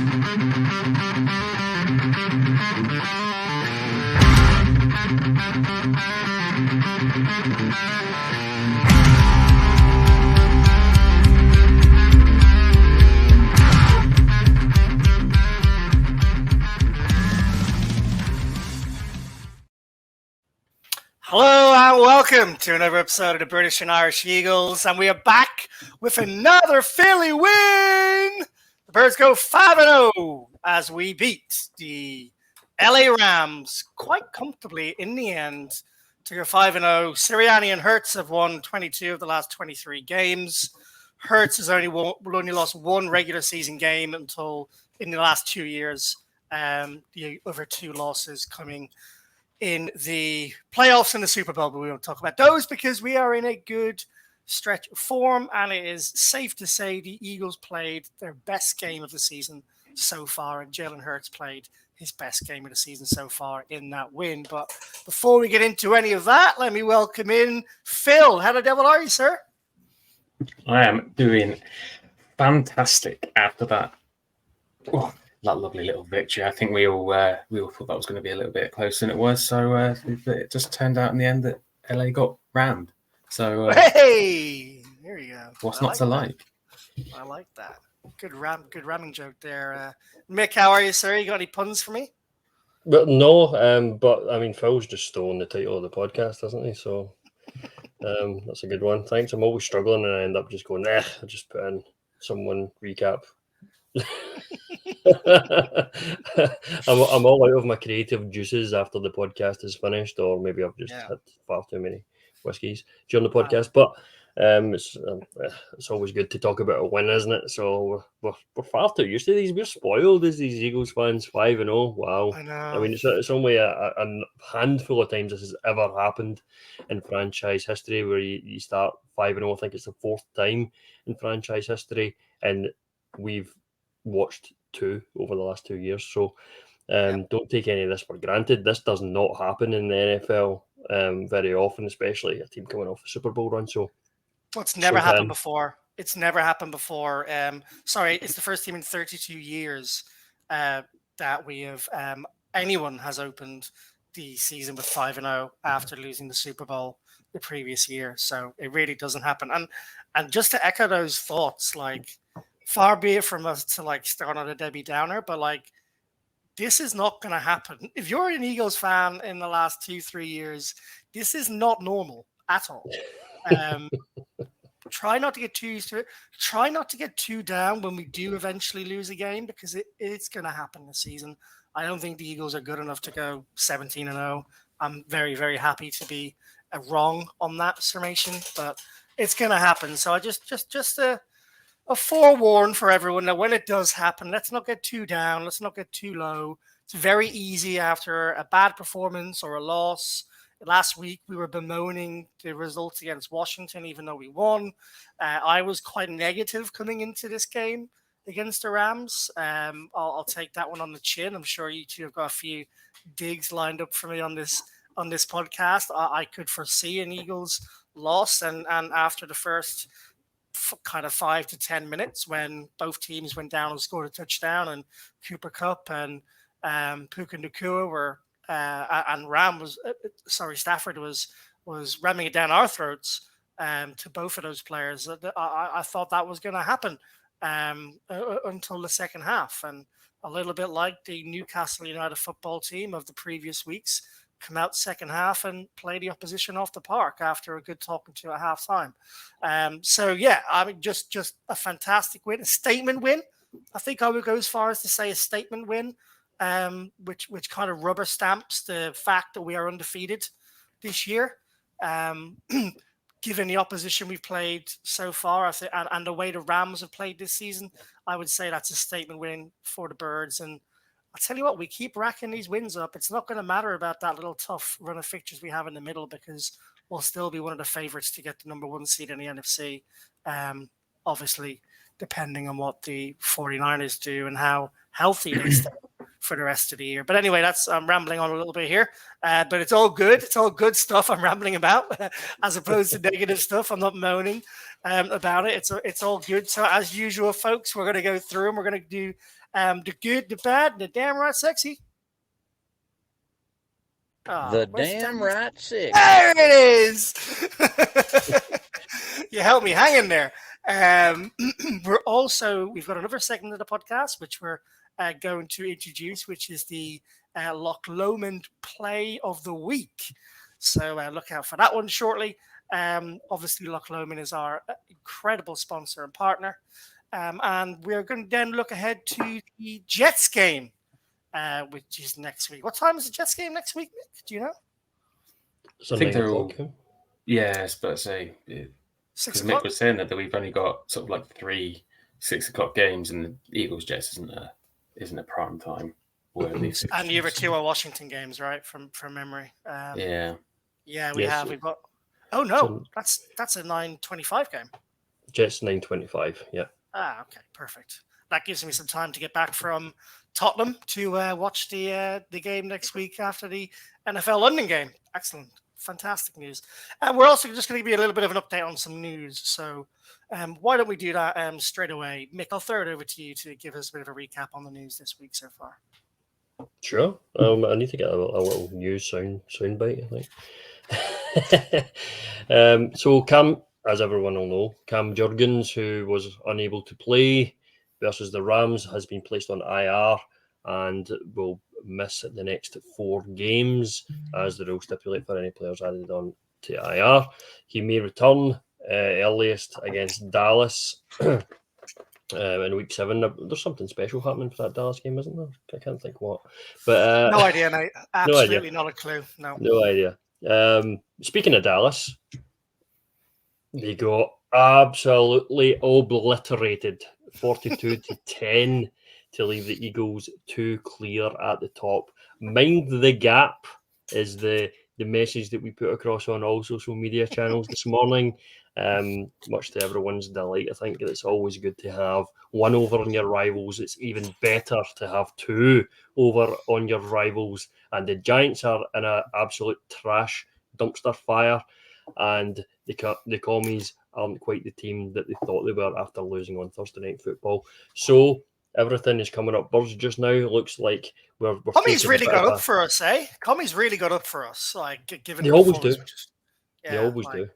Hello and welcome to another episode of the British and Irish Eagles, and we are back with another Philly win. The Birds go 5-0 as we beat the LA Rams quite comfortably in the end to go 5-0. Sirianni and Hurts have won 22 of the last 23 games. Hurts has only lost one regular season game until in the last 2 years. The other two losses coming in the playoffs and the Super Bowl, but we won't talk about those because we are in a good stretch of form, and it is safe to say the Eagles played their best game of the season so far, and Jalen Hurts played his best game of the season so far in that win. But before we get into any of that, let me welcome in Phil. How the devil are you, sir? I am doing fantastic after that. Oh, that lovely little victory. I think we all thought that was going to be a little bit closer than it was. So it just turned out in the end that LA got rammed. So hey, there you go. What's not to like? I like that. Good ramming joke there. Mick, how are you, sir? You got any puns for me? But no, but I mean, Phil's just stolen the title of the podcast, hasn't he? So that's a good one. Thanks. I'm always struggling, and I end up just going, I just put in someone recap. I'm all out of my creative juices after the podcast is finished, or maybe I've just had far too many whiskeys during the podcast. But it's always good to talk about a win, isn't it? So we're far too used to these. We're spoiled as these Eagles fans. 5-0. Wow. I know. I mean, it's only a handful of times this has ever happened in franchise history where you start 5-0. I think it's the fourth time in franchise history, and we've watched two over the last 2 years. So don't take any of this for granted. This does not happen in the NFL very often, especially a team coming off a Super Bowl run. So it's never happened before. It's never happened before. It's the first team in 32 years that we have anyone has opened the season with 5-0 after losing the Super Bowl the previous year. So it really doesn't happen. And just to echo those thoughts, like, far be it from us to like start on a Debbie Downer, but like, this is not going to happen. If you're an Eagles fan in the last 2-3 years, this is not normal at all. Try not to get too used to it. Try not to get too down when we do eventually lose a game, because it's going to happen this season. I don't think the Eagles are good enough to go 17-0. I'm very, very happy to be wrong on that summation, but it's going to happen. So I just a forewarn for everyone that when it does happen, let's not get too down. Let's not get too low. It's very easy after a bad performance or a loss. Last week, we were bemoaning the results against Washington, even though we won. I was quite negative coming into this game against the Rams. I'll take that one on the chin. I'm sure you two have got a few digs lined up for me on this podcast. I could foresee an Eagles loss, and after the first kind of 5 to 10 minutes when both teams went down and scored a touchdown, and Cooper Kupp and Puka Nacua were and Stafford was ramming it down our throats to both of those players. I thought that was going to happen until the second half, and a little bit like the Newcastle United football team of the previous weeks, come out second half and play the opposition off the park after a good talking to at halftime. Just a fantastic win, a statement win. I think I would go as far as to say a statement win, which kind of rubber stamps the fact that we are undefeated this year. Given the opposition we've played so far, and the way the Rams have played this season, I would say that's a statement win for the Birds. And I'll tell you what, we keep racking these wins up. It's not going to matter about that little tough run of fixtures we have in the middle, because we'll still be one of the favorites to get the number one seed in the NFC. Obviously, depending on what the 49ers do and how healthy they stay for the rest of the year. But anyway, I'm rambling on a little bit here, but it's all good. It's all good stuff I'm rambling about as opposed to negative stuff. I'm not moaning about it. It's all good. So as usual, folks, we're going to go through and we're going to do The good, the bad, the damn right sexy. The damn right six. There it is. You held me hanging there. We've got another segment of the podcast which we're going to introduce, which is the Loch Lomond Play of the Week. So look out for that one shortly. Obviously, Loch Lomond is our incredible sponsor and partner. And we're going to then look ahead to the Jets game, which is next week. What time is the Jets game next week, Nick? Do you know? I think they're all. Okay. Yeah, but say 6 because Mick o'clock. was saying that we've only got sort of like 3 6 o'clock games, and the Eagles Jets isn't a prime time worthy. And the other 2 are Washington games, right? From memory. Yeah. Yeah, Yes. we've got. Oh no, that's a 9:25 game. Jets 9:25. Yeah. Ah, okay, perfect. That gives me some time to get back from Tottenham to watch the game next week after the NFL London game. Excellent, fantastic news. And we're also just going to give you a little bit of an update on some news. So why don't we do that straight away? Mick, I'll throw it over to you to give us a bit of a recap on the news this week so far. Sure. I need to get a little news sound bite, I think. So Cam, as everyone will know, Cam Jurgens, who was unable to play versus the Rams, has been placed on IR and will miss the next 4 games, as the rules stipulate for any players added on to IR. He may return earliest against Dallas in week 7. There's something special happening for that Dallas game, isn't there? I can't think what. But No idea, mate. Absolutely not a clue. No idea. Speaking of Dallas, they got absolutely obliterated, 42-10, to leave the Eagles 2 clear at the top. Mind the gap is the message that we put across on all social media channels this morning. Much to everyone's delight, I think it's always good to have 1 over on your rivals. It's even better to have 2 over on your rivals. And the Giants are in an absolute trash dumpster fire. And the Commies aren't quite the team that they thought they were after losing on Thursday Night Football. So everything is coming up birds just now. Looks like we're Commies really got up for us, eh? Commies really got up for us. Like given they always do. Yeah, they always do.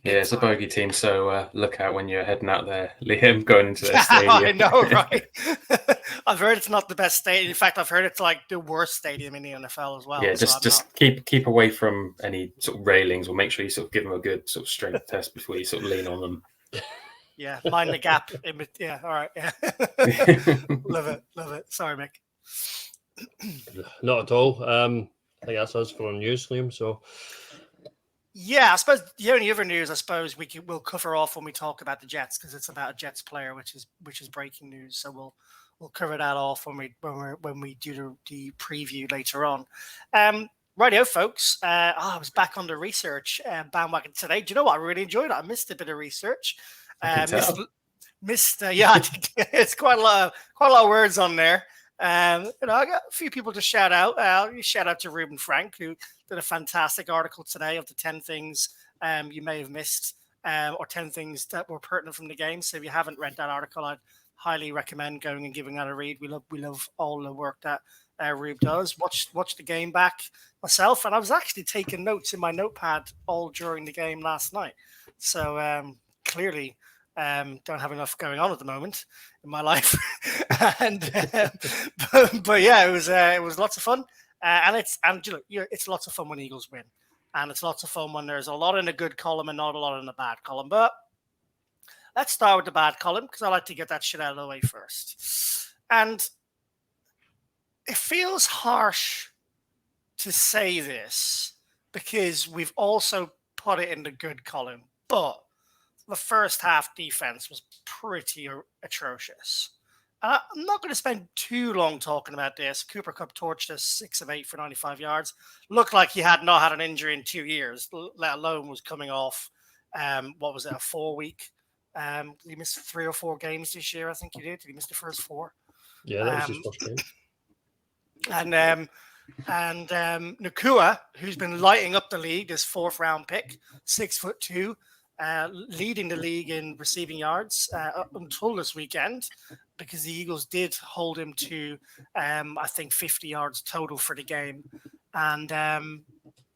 Yeah, it's a bogey team, so look out when you're heading out there, Liam, going into their stadium. I know, right? I've heard it's not the best stadium. In fact, I've heard it's like the worst stadium in the NFL as well. Yeah, just keep away from any sort of railings, or make sure you sort of give them a good sort of strength test before you sort of lean on them. Yeah, mind the gap. Yeah, all right. Yeah. Love it. Sorry, Mick. Not at all. I think that's us for our news, Liam. So. Yeah, I suppose the only other news we'll cover off when we talk about the Jets, because it's about a Jets player, which is breaking news. So we'll cover that off when we do the preview later on. Rightio, folks. I was back on the research bandwagon today. Do you know what? I really enjoyed it. I missed a bit of research. Missed. It's quite a lot of words on there. I got a few people to shout out. Shout out to Ruben Frank, who did a fantastic article today of the 10 things you may have missed, or 10 things that were pertinent from the game. So if you haven't read that article, I'd highly recommend going and giving that a read. We love all the work that Rube does. Watch the game back myself, and I was actually taking notes in my notepad all during the game last night. So clearly. Don't have enough going on at the moment in my life, but yeah, it was lots of fun, and it's lots of fun when Eagles win, and it's lots of fun when there's a lot in the good column and not a lot in the bad column. But let's start with the bad column, because I like to get that shit out of the way first. And it feels harsh to say this because we've also put it in the good column, but the first half defense was pretty atrocious. I'm not going to spend too long talking about this. Cooper Kupp torched us 6 of 8 for 95 yards. Looked like he had not had an injury in 2 years, let alone was coming off, a 4-week. He missed 3 or 4 games this year, I think he did. Did he miss the first 4? Yeah, that was his first game. And Nakua, who's been lighting up the league, this 4th round pick, 6'2", leading the league in receiving yards until this weekend, because the Eagles did hold him to, I think, 50 yards total for the game. And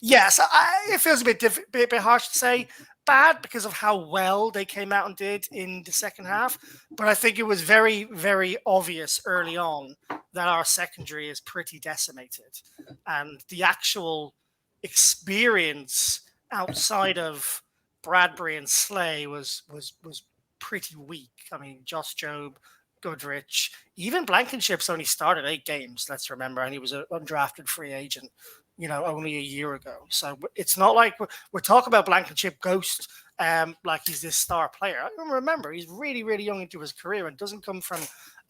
yes, it feels a bit harsh to say bad because of how well they came out and did in the second half. But I think it was very, very obvious early on that our secondary is pretty decimated. And the actual experience outside of Bradbury and Slay was pretty weak. I mean, Josh Jobe, Goodrich, even Blankenship's only started 8 games, let's remember, and he was an undrafted free agent, only a year ago. So it's not like we're talking about Blankenship ghost like he's this star player. I remember, he's really, really young into his career and doesn't come from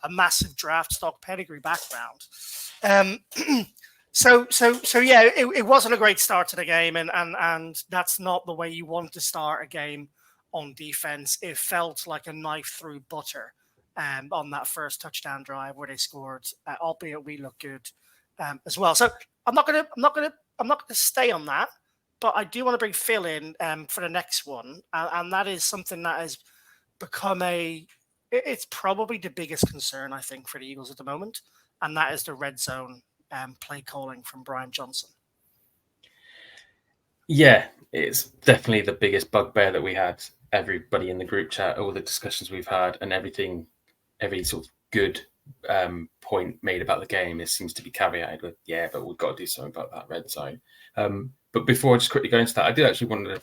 a massive draft stock pedigree background. So yeah, it wasn't a great start to the game, and that's not the way you want to start a game on defense. It felt like a knife through butter on that first touchdown drive where they scored, albeit we looked good as well. So I'm not gonna stay on that, but I do want to bring Phil in for the next one, and that is something that has become it's probably the biggest concern, I think, for the Eagles at the moment, and that is the red zone play calling from Brian Johnson. Yeah, it's definitely the biggest bugbear that we had. Everybody in the group chat, all the discussions we've had, and everything, every sort of good point made about the game, it seems to be caveated with, yeah, but we've got to do something about that red zone. But before I just quickly go into that, I did actually want to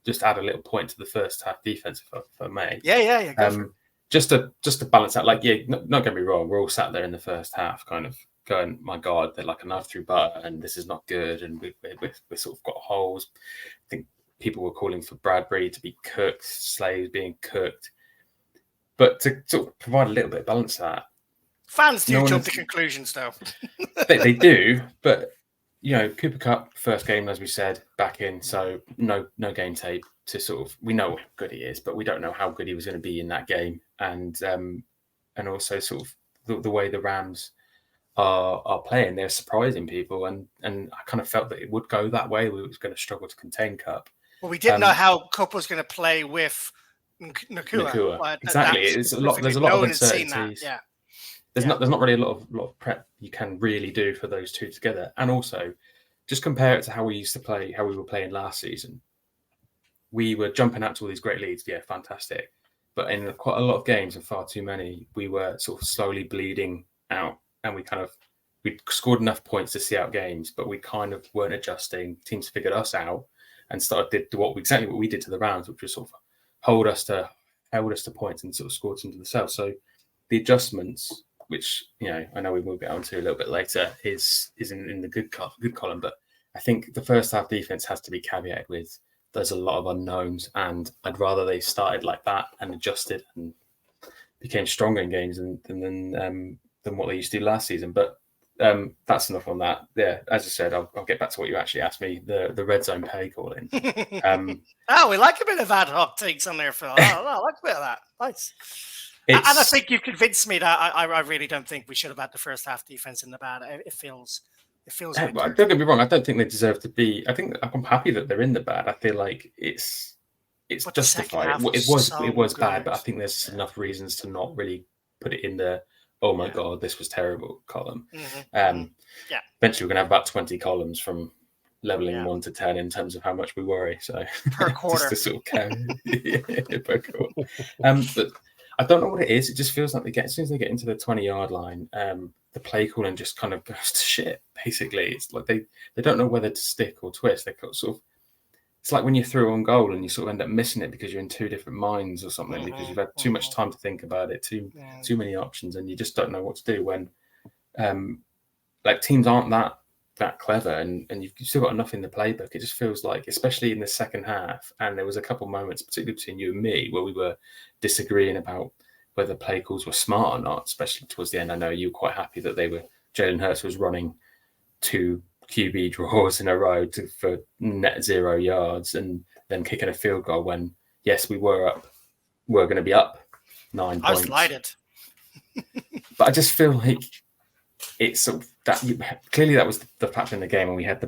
just add a little point to the first half defense, if I may. Yeah. Go for it. Just to balance out, like, yeah, not get me wrong, we're all sat there in the first half kind of going, my God, they're like a knife through butter and this is not good, and we sort of got holes. I think people were calling for Bradbury to be cooked, Slaves being cooked. But to sort of provide a little bit of balance to that. Fans do jump to conclusions, though. they do, but, Cooper Kupp, first game, as we said, back in, so no game tape to sort of, we know how good he is, but we don't know how good he was going to be in that game. And also sort of the way the Rams are playing, they're surprising people, and I kind of felt that it would go that way. We was going to struggle to contain Kupp. Well, we didn't know how Kupp was going to play with Nakua. Exactly. There's a lot of uncertainties. Yeah. There's not really a lot of prep you can really do for those two together. And also, just compare it to how we were playing last season. We were jumping out to all these great leads. Yeah, fantastic. But in quite a lot of games, and far too many, we were sort of slowly bleeding out, and we scored enough points to see out games, but we kind of weren't adjusting. Teams figured us out and started to exactly what we did to the Rams, which was sort of held us to points and sort of scored some to themselves. So the adjustments, which I know we will get onto a little bit later, is in the good column. But I think the first half defense has to be caveated with there's a lot of unknowns, and I'd rather they started like that and adjusted and became stronger in games than what they used to do last season. But that's enough on that. Yeah, as I said, I'll get back to what you actually asked me. The red zone play calling. We like a bit of ad hoc takes on there, Phil. I like a bit of that. Nice. And I think you've convinced me that I really don't think we should have had the first half defense in the bad. It feels. Don't get me wrong. I don't think they deserve to be. I think I'm happy that they're in the bad. I feel like it's justified. It was bad, but I think there's enough reasons to not really put it in the oh my God, this was terrible column. Mm-hmm. Eventually, we're going to have about 20 columns from leveling 1 to 10 in terms of how much we worry. So per quarter, just to sort of carry per quarter. But I don't know what it is. It just feels like as soon as they get into the 20-yard line, the play calling just kind of goes to shit. Basically, it's like they don't know whether to stick or twist. They sort of. It's like when you throw on goal and you sort of end up missing it because you're in two different minds or something, because you've had too much time to think about it, too many options, and you just don't know what to do when teams aren't that clever, and you've still got enough in the playbook. It just feels like, especially in the second half, and there was a couple of moments, particularly between you and me, where we were disagreeing about whether play calls were smart or not, especially towards the end. I know you were quite happy that Jalen Hurts was running 2 QB draws in a row for net 0 yards and then kicking a field goal when, yes, we're going to be up 9 points. I was delighted. But I just feel like it's clearly that was the factor in the game, and we had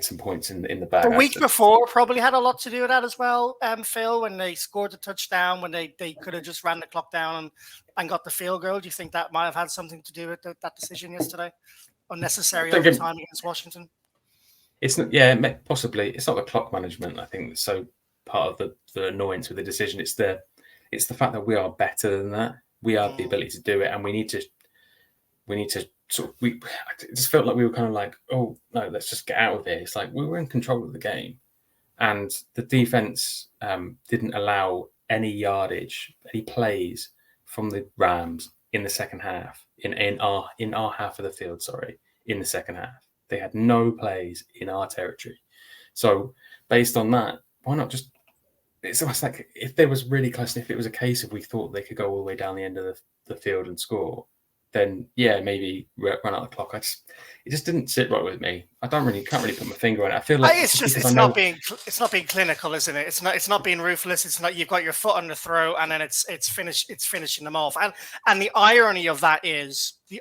some points in the bag. The week before probably had a lot to do with that as well, Phil, when they scored the touchdown, when they could have just ran the clock down and got the field goal. Do you think that might have had something to do with that decision yesterday? Unnecessary overtime against Washington? It's not, possibly. It's not the clock management, I think, that's so part of the annoyance with the decision. It's the fact that we are better than that. We have the ability to do it, and we need to it just felt like we were kind of like, oh no, let's just get out of here. It's like we were in control of the game, and the defense didn't allow any yardage, any plays from the Rams in the second half, in our half of the field. In the second half, they had no plays in our territory. So based on that, why not just? It's almost like if there was really close, if it was a case of we thought they could go all the way down the end of the field and score, then maybe run out the clock. It just didn't sit right with me. I can't really put my finger on it. I feel like it's not being clinical, isn't it? It's not being ruthless. It's not, you've got your foot on the throat and then it's finishing them off. And the irony of that is the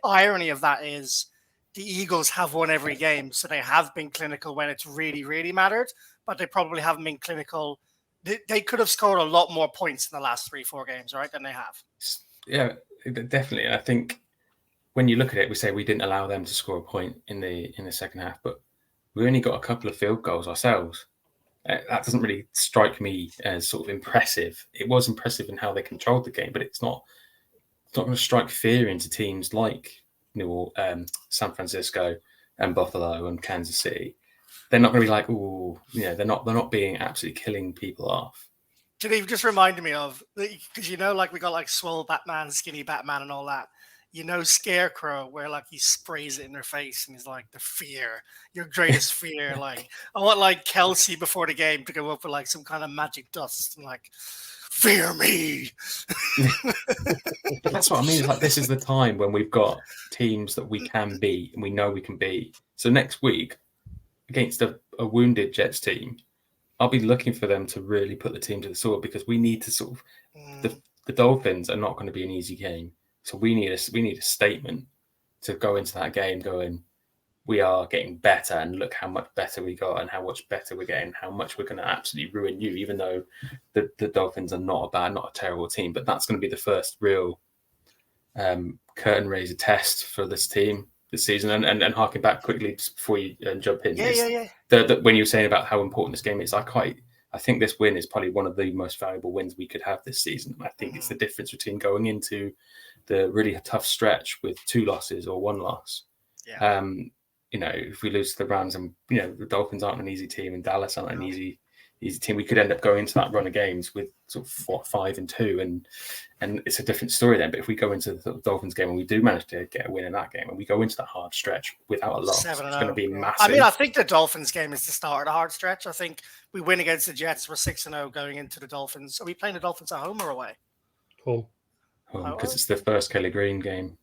Eagles have won every game, so they have been clinical when it's really, really mattered, but they probably haven't been clinical. They could have scored a lot more points in the last 3-4 games, right, than they have. Yeah, definitely. And I think when you look at it, we say we didn't allow them to score a point in the second half, but we only got a couple of field goals ourselves. That doesn't really strike me as sort of impressive. It was impressive in how they controlled the game, but it's not going to strike fear into teams like San Francisco and Buffalo and Kansas City. They're not going to be like, oh, they're not being absolutely killing people off. It just reminded me of, because like we got like swole Batman, skinny Batman, and all that. Scarecrow, where like he sprays it in their face and he's like, the fear, your greatest fear. Like, I want like Kelsey before the game to go up with like some kind of magic dust and like, fear me. That's what I mean. It's like, this is the time when we've got teams that we can beat and we know we can beat. So next week, against a wounded Jets team, I'll be looking for them to really put the team to the sword, because we need to sort of the Dolphins are not going to be an easy game. So we need a statement to go into that game going, we are getting better, and look how much better we got and how much better we're getting, how much we're going to absolutely ruin you, even though the Dolphins are not a terrible team. But that's going to be the first real curtain raiser test for this team this season. And harking back quickly just before you jump in. When you were saying about how important this game is, I think this win is probably one of the most valuable wins we could have this season. I think it's the difference between going into the really tough stretch with 2 losses or 1 loss. Yeah. If we lose to the Rams, and the Dolphins aren't an easy team and Dallas aren't an easy team, we could end up going into that run of games with sort of 5-2, and it's a different story then. But if we go into the Dolphins game and we do manage to get a win in that game, and we go into that hard stretch without a loss, it's going to be massive. I mean, I think the Dolphins game is the start of the hard stretch. I think we win against the Jets. We're 6-0 going into the Dolphins. Are we playing the Dolphins at home or away? Home, because it's the first Kelly Green game.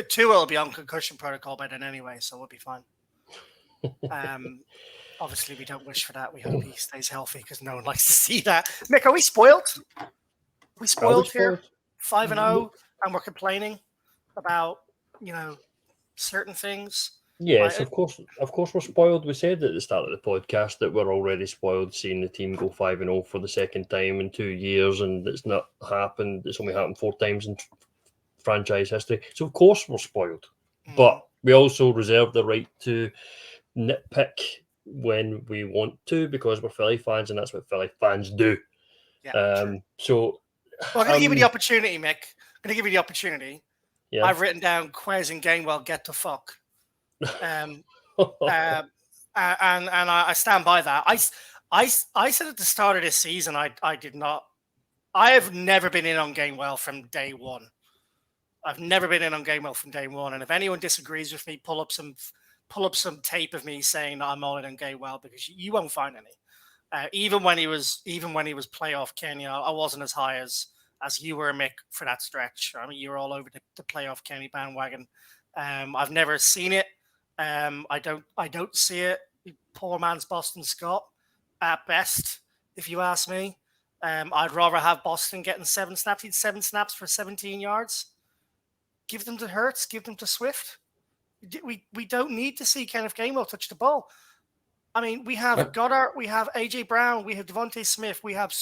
Tua will be on concussion protocol by then anyway, so we'll be fine. Obviously, we don't wish for that. We hope he stays healthy, because no one likes to see that. Mick, are we spoiled? Are we spoiled here? 5-0, and we're complaining about certain things. Yes, of course we're spoiled. We said at the start of the podcast that we're already spoiled seeing the team go 5-0 for the second time in 2 years, and it's not happened. It's only happened 4 times in franchise history. So of course we're spoiled, but we also reserve the right to nitpick when we want to, because we're Philly fans, and that's what Philly fans do. Yeah, so I'm going to give you the opportunity, Mick. I'm going to give you the opportunity. Yeah. I've written down Quez and Gainwell get the fuck. And I stand by that. I said at the start of this season, I did not. I have never been in on Gainwell from day one. I've never been in on Gainwell from day one. And if anyone disagrees with me, pull up some tape of me saying that I'm all in on Gainwell, because you won't find any. Even when he was playoff Kenny, I wasn't as high as you were, Mick, for that stretch. I mean, you were all over the playoff Kenny bandwagon. I've never seen it. I don't see it. Poor man's Boston Scott at best, if you ask me. I'd rather have Boston getting 7 snaps. He'd 7 snaps for 17 yards. Give them to Hurts. Give them to Swift. We don't need to see Kenneth Gainwell touch the ball. I mean, we have Goddard, we have AJ Brown, we have Devontae Smith, we have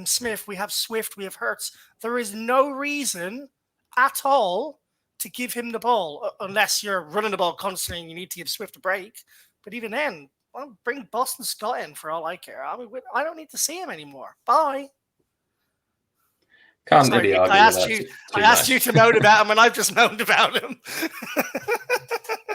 Smith, we have Swift, we have Hurts. There is no reason at all to give him the ball unless you're running the ball constantly and you need to give Swift a break. But even then, well, bring Boston Scott in for all I care. I mean, I don't need to see him anymore. Bye. Can't really argue I asked you to moan about him, and I've just moaned about him.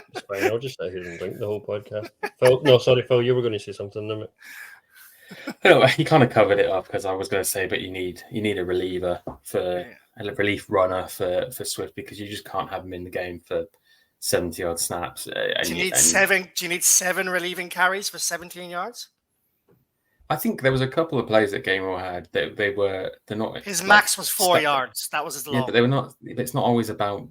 It's fine. I'll just sit here and drink the whole podcast. Phil, no, sorry, Phil, you were going to say something, didn't you? No, he kind of covered it up because I was going to say, but you need a reliever a relief runner for Swift because you just can't have him in the game for 70-yard snaps. Do you need 7 relieving carries for 17 yards? I think there was a couple of plays that Gainwell had. They're not. His max was 4 yards. That was his low. Yeah, but they were not. It's not always about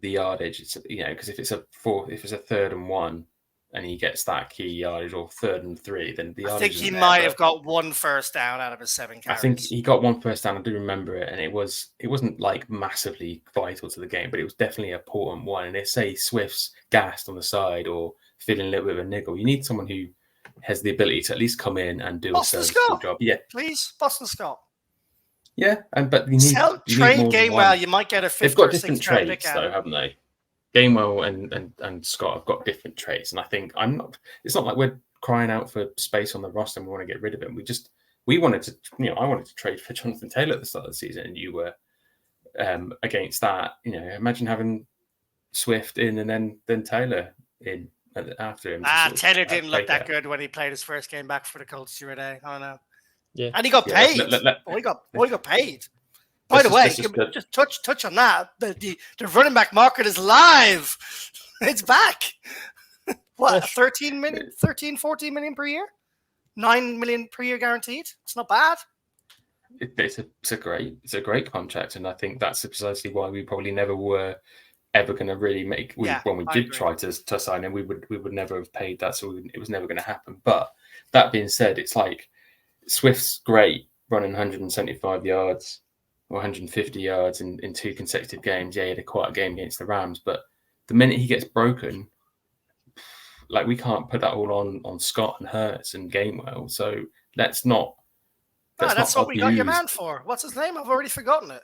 the yardage. It's because if it's a 3rd and 1, and he gets that key yardage, or 3rd and 3, then the yardage. I think he might have got 1 first down out of his 7 carries. I think he got 1 first down. I do remember it, and it wasn't like massively vital to the game, but it was definitely an important one. And if say Swift's gassed on the side or feeling a little bit of a niggle, you need someone who has the ability to at least come in and do Boston a serviceable job. Yeah, please, Boston Scott. Yeah, but you need trade Gainwell. You might get a 5th. They've got different traits, though, haven't they? Gainwell and Scott have got different traits, and I think it's not like we're crying out for space on the roster and we want to get rid of him. I wanted to trade for Jonathan Taylor at the start of the season, and you were against that. Imagine having Swift in and then Taylor in after him. Taylor didn't look that good when he played his first game back for the Colts the other day. I don't know. Yeah, and he got paid. He got paid. By the way, just touch on that. The running back market is live. It's back. What, 14 million per year? 9 million per year guaranteed. It's not bad. It's a great contract, and I think that's precisely why we probably never were ever going to really make. When we did try to sign him, we would never have paid that, so it was never going to happen. But that being said, it's like Swift's great running 175 yards or 150 yards in 2 consecutive games. Yeah, he had a quiet game against the Rams, but the minute he gets broken, like we can't put that all on Scott and Hurts and Gainwell. So that's what we got your man for. What's his name? I've already forgotten it.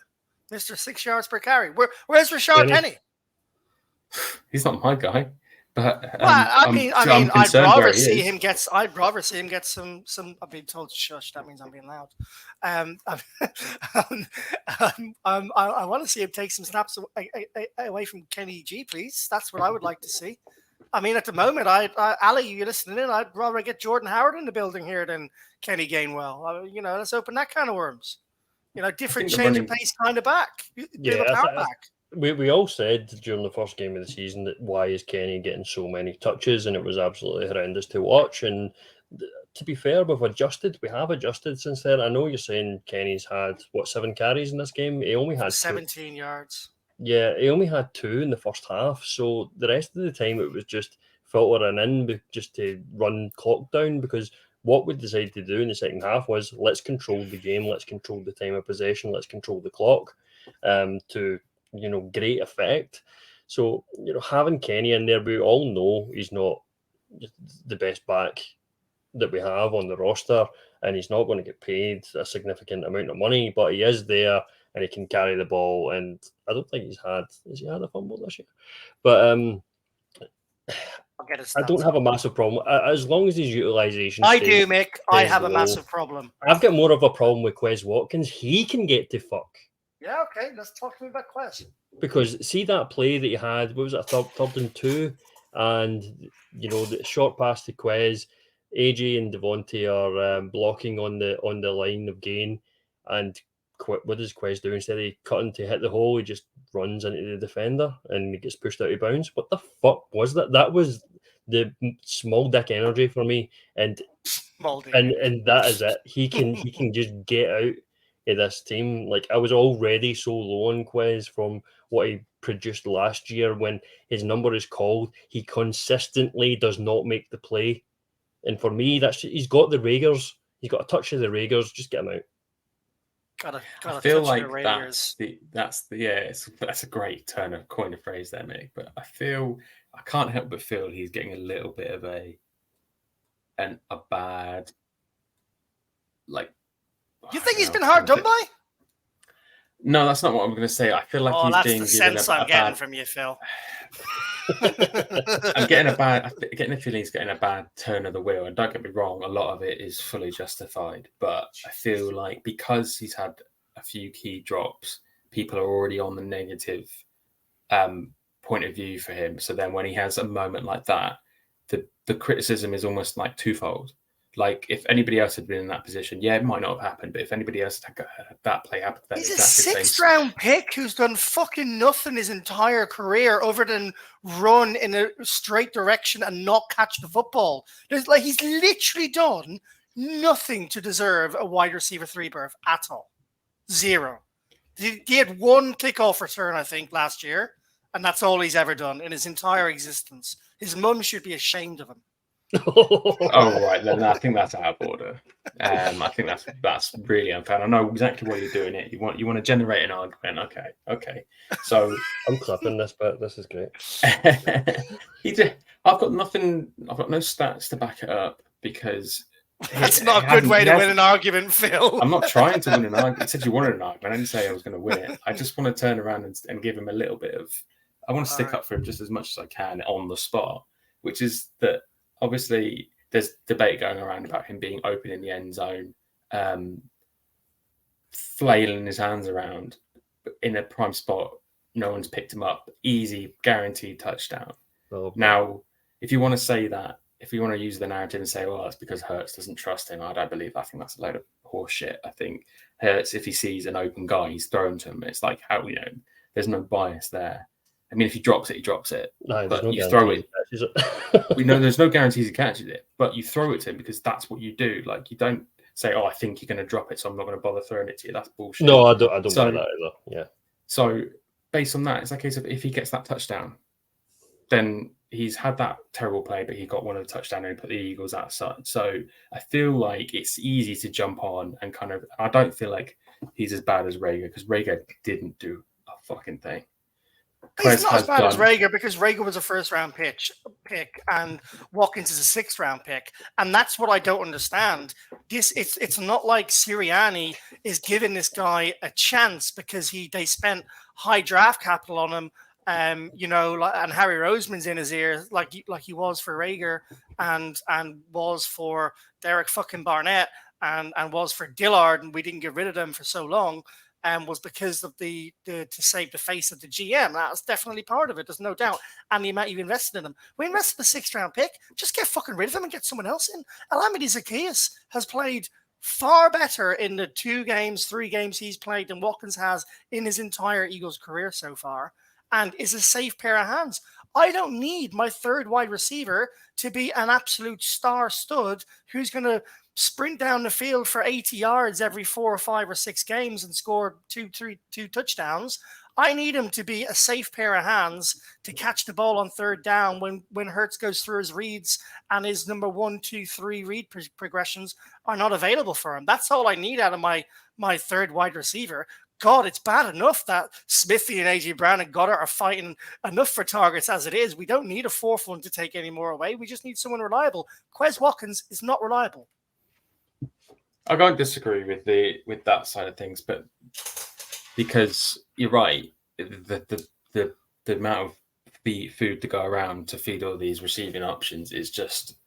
Mr. 6 yards per carry. Where's Rashard Penny? He's not my guy. But I'd rather see him get some. I've been told to shush. That means I'm being loud. I want to see him take some snaps away from Kenny G, please. That's what I would like to see. I mean, at the moment, Ali, you're listening in. I'd rather get Jordan Howard in the building here than Kenny Gainwell. Let's open that can of worms. Different change of pace kind of back. Back. We all said during the first game of the season that why is Kenny getting so many touches, and it was absolutely horrendous to watch. And to be fair, we have adjusted since then. I know you're saying Kenny's had 7 carries in this game. He only had 17 yards. Yeah, he only had 2 in the first half. So the rest of the time it was just filtering in just to run clock down, because what we decided to do in the second half was let's control the game, let's control the time of possession, let's control the clock to great effect. So, having Kenny in there, we all know he's not the best back that we have on the roster, and he's not going to get paid a significant amount of money, but he is there and he can carry the ball. And I don't think has he had a fumble this year? But I don't have a massive problem as long as his utilization. I do, Mick. I have a massive problem. I've got more of a problem with Quez Watkins. He can get to fuck. Yeah, okay. Let's talk to me about Quez. Because see that play that he had, what was it, 3rd and 2? And, the short pass to Quez, AJ and Devontae are blocking on the line of gain. And what does Quez do? Instead of cutting to hit the hole, he just runs into the defender and he gets pushed out of bounds. What the fuck was that? That was the small dick energy for me. And that is it. He can just get out of this team. Like, I was already so low on Quez from what he produced last year. When his number is called, he consistently does not make the play. And for me, he's got the Raiders. He's got a touch of the Raiders. Just get him out. Gotta I feel touch like the Raiders. that's a great turn of coin of phrase there, Mick. But I can't help but feel he's getting a little bit of a bad, like. You think he's been hard done by? No, that's not what I'm going to say. I feel like he's being the given sense a I'm getting bad. from you, Phil. I'm getting a feeling he's getting a bad turn of the wheel. And don't get me wrong, a lot of it is fully justified. But I feel like because he's had a few key drops, people are already on the negative point of view for him. So then when he has a moment like that, the criticism is almost like twofold. Like if anybody else had been in that position, yeah, it might not have happened. But if anybody else had that play happen, he's a sixth round pick who's done fucking nothing his entire career other than run in a straight direction and not catch the football. He's literally done nothing to deserve a wide receiver 3 berth at all. Zero. He had one kickoff return, I think, last year, and that's all he's ever done in his entire existence. His mum should be ashamed of him. Oh right, then I think that's out of order. I think that's really unfair. I know exactly why you're doing it. You want to generate an argument. Okay. So I'm clapping this bit. This is great. I've got nothing. I've got no stats to back it up because that's not a good way to win an argument, Phil. I'm not trying to win an argument. I said you wanted an argument. I didn't say I was going to win it. I just want to turn around and give him a little bit of. I want to stick up for him just as much as I can on the spot, which is that. Obviously, there's debate going around about him being open in the end zone, flailing his hands around in a prime spot. No one's picked him up. Easy, guaranteed touchdown. Oh. Now, if you want to say that, if you want to use the narrative and say, well, that's because Hurts doesn't trust him, I don't believe that. I think that's a load of horse shit. I think Hurts, if he sees an open guy, he's thrown to him. It's like, how, there's no bias there. I mean, if he drops it, he drops it. No, but no you throw it. We know there's no guarantees he catches it, but you throw it to him because that's what you do. Like, you don't say, "Oh, I think you're going to drop it, so I'm not going to bother throwing it to you." That's bullshit. No, I don't buy that either. Yeah. So, based on that, it's a case of if he gets that touchdown, then he's had that terrible play, but he got one of the touchdown and put the Eagles outside. So, I feel like it's easy to jump on and kind of. I don't feel like he's as bad as Rager because Rager didn't do a fucking thing. He's not as bad as Rager because Rager was a first-round pick and Watkins is a sixth-round pick. And that's what I don't understand. It's not like Sirianni is giving this guy a chance because they spent high draft capital on him, and Harry Roseman's in his ear like he was for Rager and was for Derek fucking Barnett and was for Dillard, and we didn't get rid of them for so long. Was because of to save the face of the GM. That's definitely part of it. There's no doubt. And the amount you've invested in them. We invested the sixth-round pick. Just get fucking rid of him and get someone else in. Alameda Zacchaeus has played far better in the 3 games he's played than Watkins has in his entire Eagles career so far, and is a safe pair of hands. I don't need my third wide receiver to be an absolute star stud who's going to sprint down the field for 80 yards every 4 or 5 or 6 games and score 2 touchdowns. I need him to be a safe pair of hands to catch the ball on third down when Hurts goes through his reads and his number 1, 2, 3 read progressions are not available for him. That's all I need out of my third wide receiver. God, it's bad enough that Smithy and A.J. Brown and Goddard are fighting enough for targets as it is. We don't need a fourth one to take any more away. We just need someone reliable. Quez Watkins is not reliable. I can't disagree with that side of things, but because you're right, the amount of food to go around to feed all these receiving options is just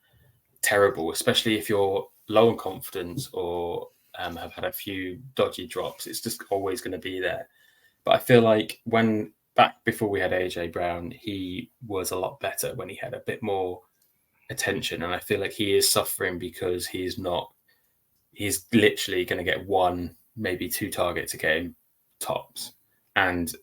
terrible, especially if you're low on confidence or have had a few dodgy drops. It's just always going to be there. But I feel like back before we had AJ Brown, he was a lot better when he had a bit more attention, and I feel like he is suffering because he's literally going to get 1, maybe 2 targets a game tops. And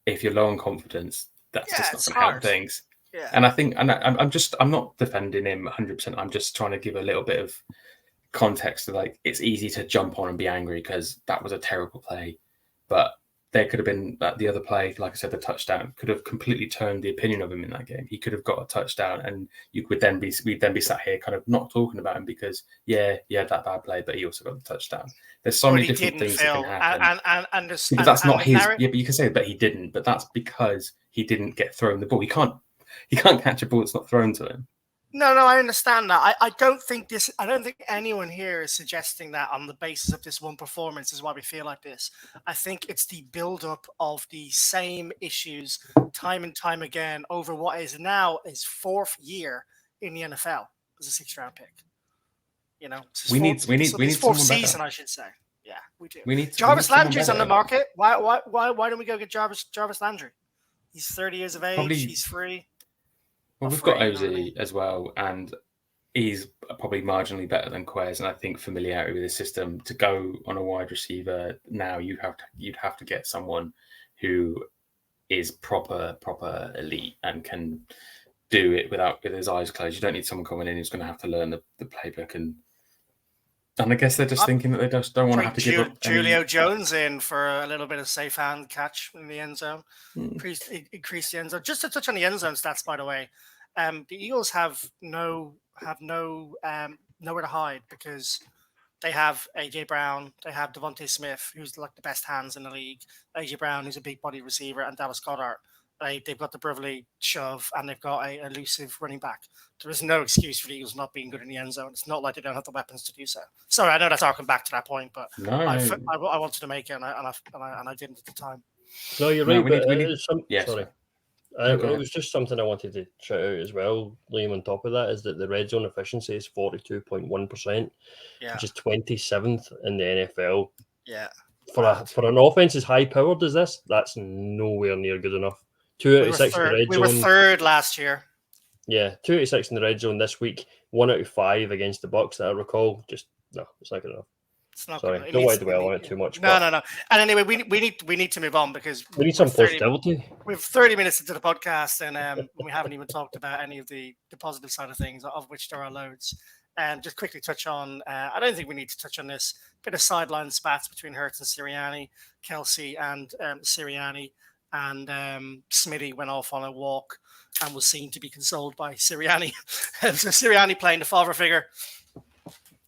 if you're low on confidence, that's just not going to help things. Yeah. And I think, and I'm not defending him 100%. I'm just trying to give a little bit of context to, like, it's easy to jump on and be angry because that was a terrible play. But there could have been the other play, like I said, the touchdown could have completely turned the opinion of him in that game. He could have got a touchdown, and we'd then be sat here kind of not talking about him because that bad play, but he also got the touchdown. There's so many different things that can happen. But that's not his. Yeah, but you can say, but he didn't. But that's because he didn't get thrown the ball. He can't catch a ball that's not thrown to him. No, I understand that. I don't think anyone here is suggesting that on the basis of this one performance is why we feel like this. I think it's the build-up of the same issues time and time again over what is now his 4th year in the NFL as a 6th-round pick. You know, we need 4th season, I should say. Yeah, we do. Jarvis Landry's on the market. Why don't we go get Jarvis Landry? He's 30 years of age. He's free. Well, we've got Ozzy as well, and he's probably marginally better than Quez. And I think familiarity with the system to go on a wide receiver now, you'd have to get someone who is proper elite and can do it with his eyes closed. You don't need someone coming in who's going to have to learn the playbook. And I guess they're just thinking that they just don't want to have to give up. Julio Jones in for a little bit of safe hand catch in the end zone. Increase the end zone. Just to touch on the end zone stats, by the way. The Eagles have nowhere to hide because they have AJ Brown, they have Devontae Smith, who's like the best hands in the league. AJ Brown, who's a big body receiver, and Dallas Goedert. They've got the Brevely shove, and they've got a elusive running back. There is no excuse for the Eagles not being good in the end zone. It's not like they don't have the weapons to do so. Sorry, I know that's harking back to that point, but I wanted to make it, and I didn't at the time. No, you're right. Sorry. It was just something I wanted to shout out as well, Liam, on top of that, is that the red zone efficiency is 42.1%, which is 27th in the NFL. Yeah. For an offense as high-powered as this, that's nowhere near good enough. 2 out of 6 in the red zone. We were 3rd last year. Yeah, 2 out of 6 in the red zone this week, 1 out of 5 against the Bucs that I recall. No, it's not good enough. It's not Sorry, don't want to dwell on it too much. No. And anyway, we need to move on because we need some positivity. We're 30 minutes into the podcast, and we haven't even talked about any of the positive side of things, of which there are loads. And just quickly touch on, I don't think we need to touch on this, bit of sideline spats between Hurts and Sirianni, Kelsey and Sirianni, and Smitty went off on a walk and was seen to be consoled by Sirianni. So Sirianni playing the father figure.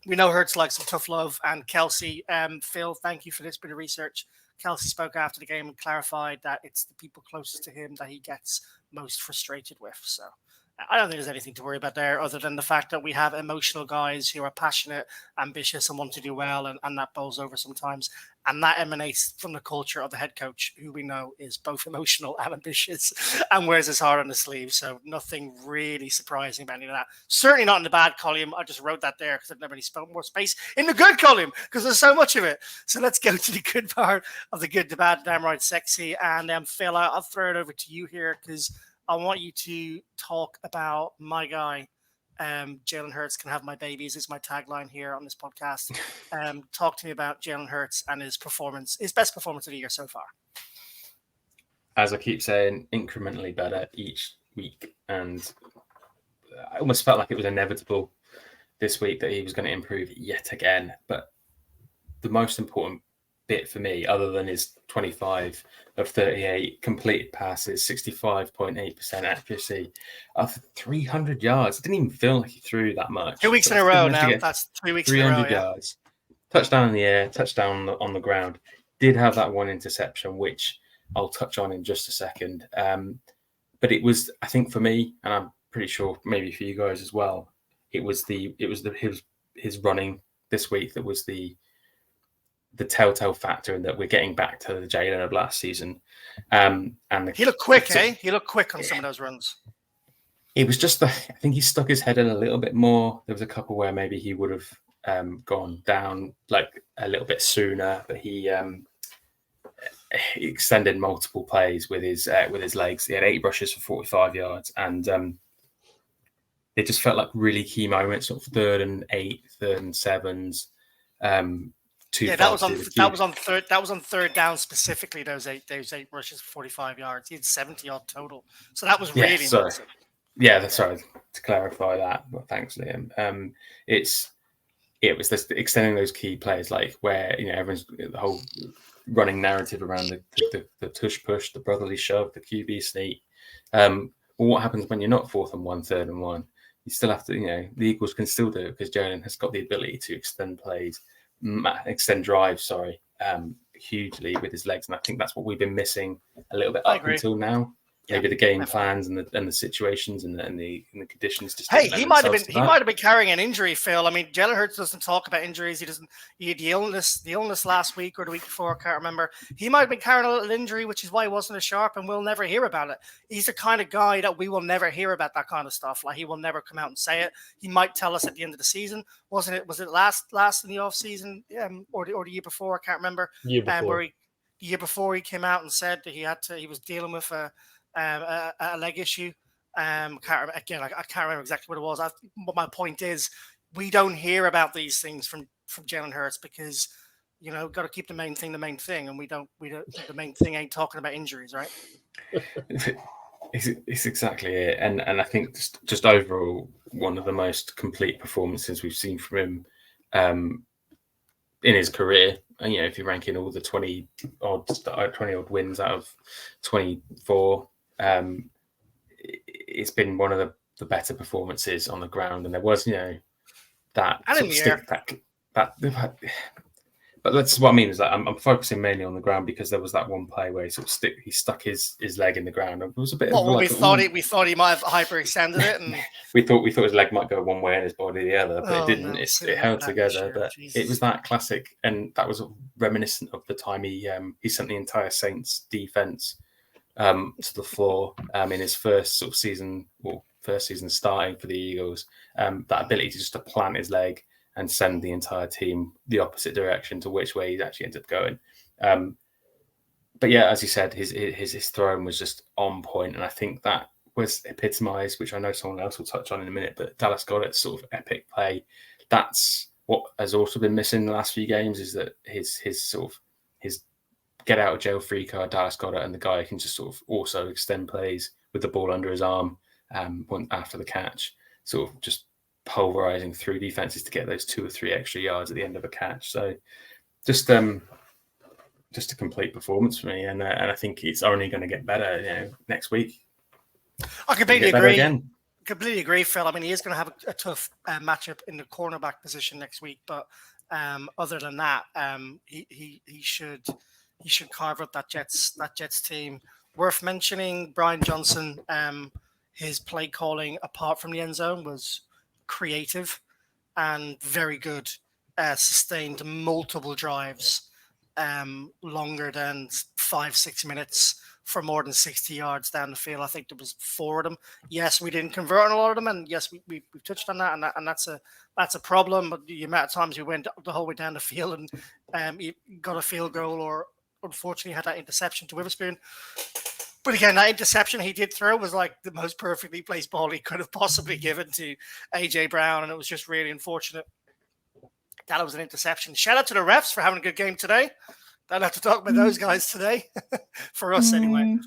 We know Hurts likes some tough love, and Kelsey, Phil, thank you for this bit of research. Kelsey spoke after the game and clarified that it's the people closest to him that he gets most frustrated with. So I don't think there's anything to worry about there other than the fact that we have emotional guys who are passionate, ambitious, and want to do well, and that bowls over sometimes. And that emanates from the culture of the head coach, who we know is both emotional and ambitious and wears his heart on his sleeve. So nothing really surprising about any of that. Certainly not in the bad column. I just wrote that there because I've never really spent more space in the good column because there's so much of it. So let's go to the good part of the good, the bad, the damn right, sexy. And Phil, I'll throw it over to you here because I want you to talk about my guy. Jalen Hurts can have my babies is my tagline here on this podcast. Talk to me about Jalen Hurts and his performance, his best performance of the year so far. As I keep saying, incrementally better each week. And I almost felt like it was inevitable this week that he was going to improve yet again. But the most important bit for me, other than his 25 of 38 completed passes, 65.8% accuracy, of 300 yards. It didn't even feel like he threw that much. 2 weeks in a row now. That's 3 weeks in a row. 300 yards. Touchdown in the air, touchdown on the ground. Did have that one interception, which I'll touch on in just a second. But it was, I think for me, and I'm pretty sure maybe for you guys as well, it was his running this week that was the telltale factor in that we're getting back to the Jalen of last season. And he looked quick, He looked quick on some of those runs. It was just I think he stuck his head in a little bit more. There was a couple where maybe he would have gone down like a little bit sooner, but he extended multiple plays with his legs. He had 8 rushes for 45 yards, and it just felt like really key moments, sort of 3rd and 8, 3rd and 7s. That was on third down specifically. Those eight rushes for 45 yards. He had 70 odd total. So that was really impressive. Yeah, sorry to clarify that. But thanks, Liam. It was this extending those key plays, like where everyone's the whole running narrative around the tush push, the brotherly shove, the QB sneak. Well, what happens when you're not 4th and 1, 3rd and 1? You still have to, the Eagles can still do it because Jalen has got the ability to extend drives, hugely with his legs. And I think that's what we've been missing a little bit up until now. Maybe the game plans and the situations and the conditions. Just he might have been carrying an injury, Phil. I mean, Jalen Hurts doesn't talk about injuries. He had the illness last week or the week before. I can't remember. He might have been carrying a little injury, which is why he wasn't as sharp, and we'll never hear about it. He's the kind of guy that we will never hear about that kind of stuff. Like, he will never come out and say it. He might tell us at the end of the season. Was it last in the off season, or the year before? I can't remember. The year before he came out and said that he was dealing with a leg issue. I can't remember exactly what it was. But my point is, we don't hear about these things from Jalen Hurts because got to keep the main thing, and we don't. The main thing ain't talking about injuries, right? It's exactly it, and I think just overall one of the most complete performances we've seen from him in his career. And, if you're ranking all the 20 odd wins out of 24. It's been one of the better performances on the ground, and there was that sort of stick that but that's what I mean is that I'm focusing mainly on the ground because there was that one play where he stuck his leg in the ground. It was a bit we thought he might have hyperextended it, and we thought his leg might go one way and his body the other, but it didn't. It held together. But it was that classic, and that was reminiscent of the time he sent the entire Saints defense to the floor in his first season starting for the Eagles. That ability to plant his leg and send the entire team the opposite direction to which way he actually ended up going. But yeah, as you said, his throwing was just on point, and I think that was epitomized, which I know someone else will touch on in a minute, but Dallas Goedert's sort of epic play. That's what has also been missing in the last few games, is that his get out of jail free card, Dallas Goedert, and the guy can just sort of also extend plays with the ball under his arm after the catch, sort of just pulverizing through defenses to get those 2 or 3 extra yards at the end of a catch. So just a complete performance for me, and I think it's only going to get better next week. I completely agree, Phil. I mean, he is going to have a tough matchup in the cornerback position next week, but other than that, he should carve up that Jets team. Worth mentioning, Brian Johnson, his play calling apart from the end zone was creative and very good. Sustained multiple drives, longer than 5-6 minutes for more than 60 yards down the field. I think there was 4 of them. Yes, we didn't convert on a lot of them, and yes, we've touched on that, and that's a problem. But the amount of times we went the whole way down the field and you got a field goal, or unfortunately had that interception to Witherspoon. But again, that interception he did throw was like the most perfectly placed ball he could have possibly given to AJ Brown, and it was just really unfortunate that it was an interception. Shout out to the refs for having a good game today. Don't have to talk about those guys today, for us anyway.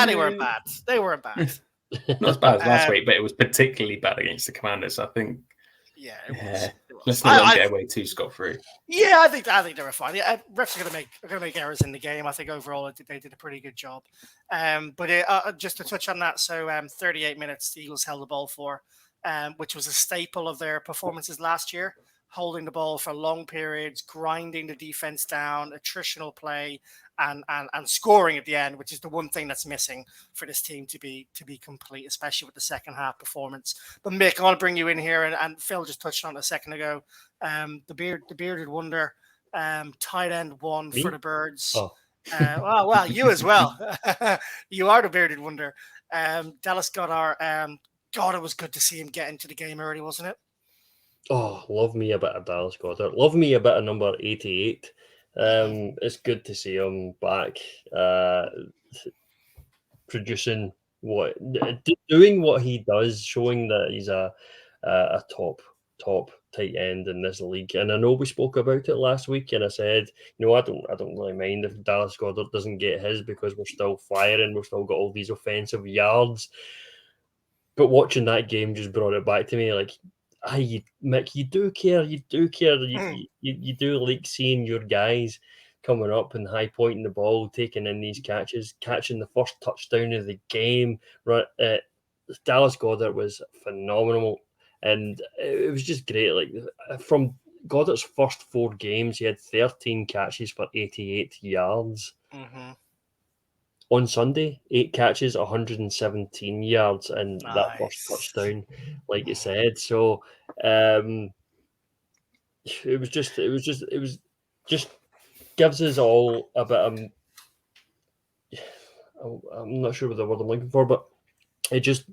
They weren't bad. Not as bad as last week, but it was particularly bad against the Commanders, I think. Yeah, it was. Let's not get away too scot-free. Yeah, I think they were fine. Yeah, refs are going to make errors in the game. I think overall they did a pretty good job. But just to touch on that, so 38 minutes the Eagles held the ball for, which was a staple of their performances last year. Holding the ball for long periods, grinding the defense down, attritional play, and scoring at the end, which is the one thing that's missing for this team to be complete, especially with the second half performance. But Mick, I want to bring you in here, and Phil just touched on it a second ago. The bearded wonder, tight end 1 for the Birds. Oh. Well, you as well. You are the bearded wonder. Dallas Goedert. God, it was good to see him get into the game early, wasn't it? Oh, love me a bit of Dallas Goedert. Love me a bit of number 88. It's good to see him back, producing doing what he does, showing that he's a top tight end in this league. And I know we spoke about it last week, and I said, I don't really mind if Dallas Goedert doesn't get his, because we're still firing, we've still got all these offensive yards. But watching that game just brought it back to me, like, Mick, you do care. You do like seeing your guys coming up and high pointing the ball, taking in these catches, catching the first touchdown of the game. Dallas Goedert was phenomenal, and it was just great. Like from Goddard's first 4 games, he had 13 catches for 88 yards. Mm-hmm. On Sunday, 8 catches, 117 yards, and that first touchdown, like you said. So it was just gives us all a bit of, I'm not sure what the word I'm looking for, but it just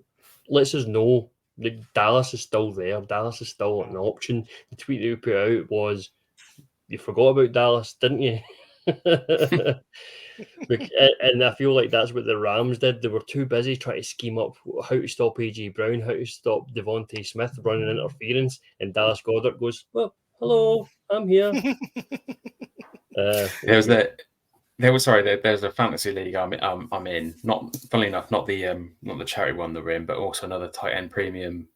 lets us know that Dallas is still there. Dallas is still an option. The tweet that we put out was, "You forgot about Dallas, didn't you?" And I feel like that's what the Rams did. They were too busy trying to scheme up how to stop A.J. Brown, how to stop Devontae Smith running interference, and Dallas Goedert goes, "Well, hello, I'm here." There's a fantasy league I'm in. Not funnily enough, not the charity one that we're in, but also another tight end premium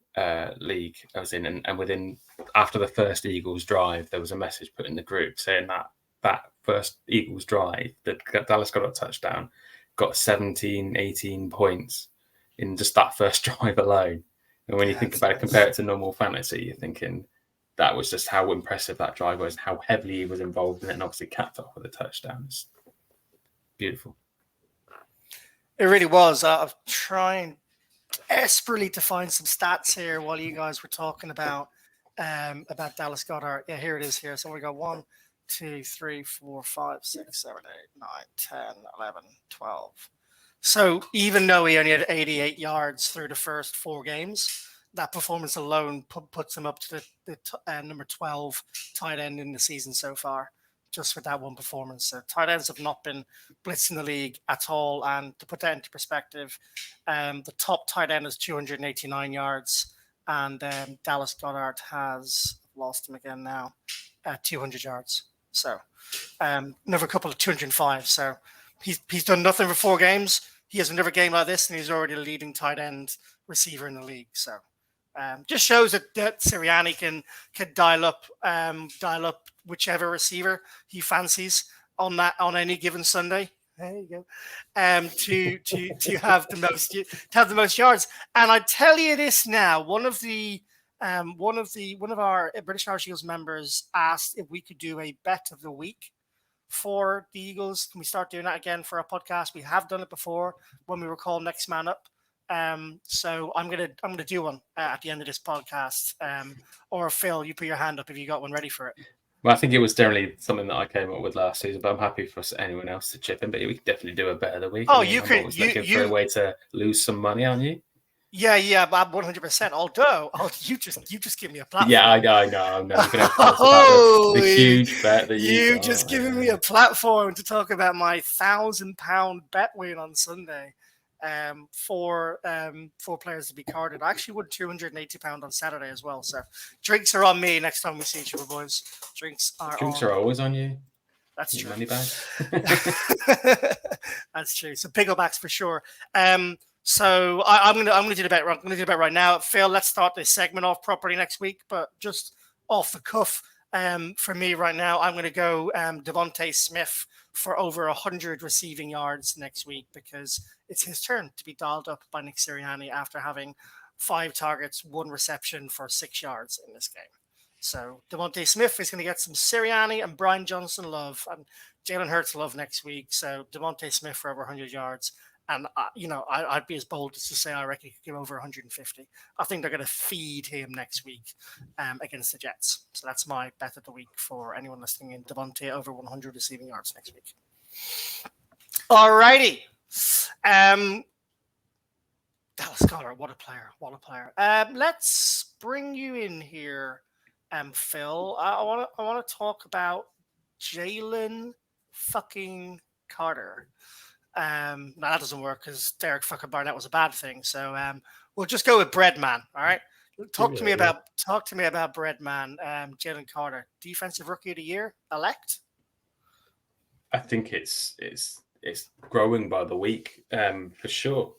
league I was in. And within after the first Eagles drive, there was a message put in the group saying that first Eagles drive, that Dallas got a touchdown, got 17, 18 points in just that first drive alone. And when you think about it, compare it to normal fantasy, you're thinking that was just how impressive that drive was, how heavily he was involved in it, and obviously capped off with a touchdown. It's beautiful. It really was. I'm trying desperately to find some stats here while you guys were talking about Dallas Goedert. Yeah, here it is here. So we got 1, 2, 3, 4, 5, 6, 7, 8, 9, 10, 11, 12. So even though he only had 88 yards through the first 4 games, that performance alone puts him up to the number 12 tight end in the season so far, just with that one performance. So tight ends have not been blitzing the league at all. And to put that into perspective, the top tight end is 289 yards, and Dallas Goedert has lost him again now at 200 yards. So another couple of 205. So he's done nothing for 4 games. He has another game like this, and he's already the leading tight end receiver in the league. So just shows that Sirianni can dial up whichever receiver he fancies on any given Sunday. There you go. To have the most yards. And I tell you this now, one of our British Irish Eagles members asked if we could do a bet of the week for the Eagles. Can we start doing that again for our podcast? We have done it before when we were called Next Man Up. So I'm gonna do one at the end of this podcast. Or Phil, you put your hand up if you got one ready for it. Well, I think it was generally something that I came up with last season, but I'm happy for anyone else to chip in. But we could definitely do a bet of the week. Oh, you could. Looking for a way to lose some money, aren't you? Yeah, but 100%. Although, you just give me a platform. Yeah, I know. I'm going to talk about the huge bet that you just given me a platform to talk about my £1,000 bet win on Sunday. For players to be carded. I actually won £280 on Saturday as well. So drinks are on me next time we see each other, boys. Drinks are always on you. That's true. Money bag. That's true. So picklebacks for sure. So I'm gonna do the bet. I'm gonna do the bet right now. Phil, let's start this segment off properly next week. But just off the cuff, for me right now, I'm gonna go Devontae Smith for over 100 receiving yards next week, because it's his turn to be dialed up by Nick Sirianni after having 5 targets, 1 reception for 6 yards in this game. So Devontae Smith is going to get some Sirianni and Brian Johnson love, and Jalen Hurts love next week. So Devontae Smith for over 100 yards. And, I'd be as bold as to say I reckon he could give over 150. I think they're going to feed him next week against the Jets. So that's my bet of the week for anyone listening in. Devontae over 100 receiving yards next week. All righty. Dallas Goedert, what a player. Let's bring you in here, Phil. I want to talk about Jalen fucking Carter. No, that doesn't work because Derek fucking Barnett was a bad thing. So we'll just go with Breadman. All right. Talk to me about Breadman. Jalen Carter, Defensive Rookie of the Year elect. I think it's growing by the week, for sure.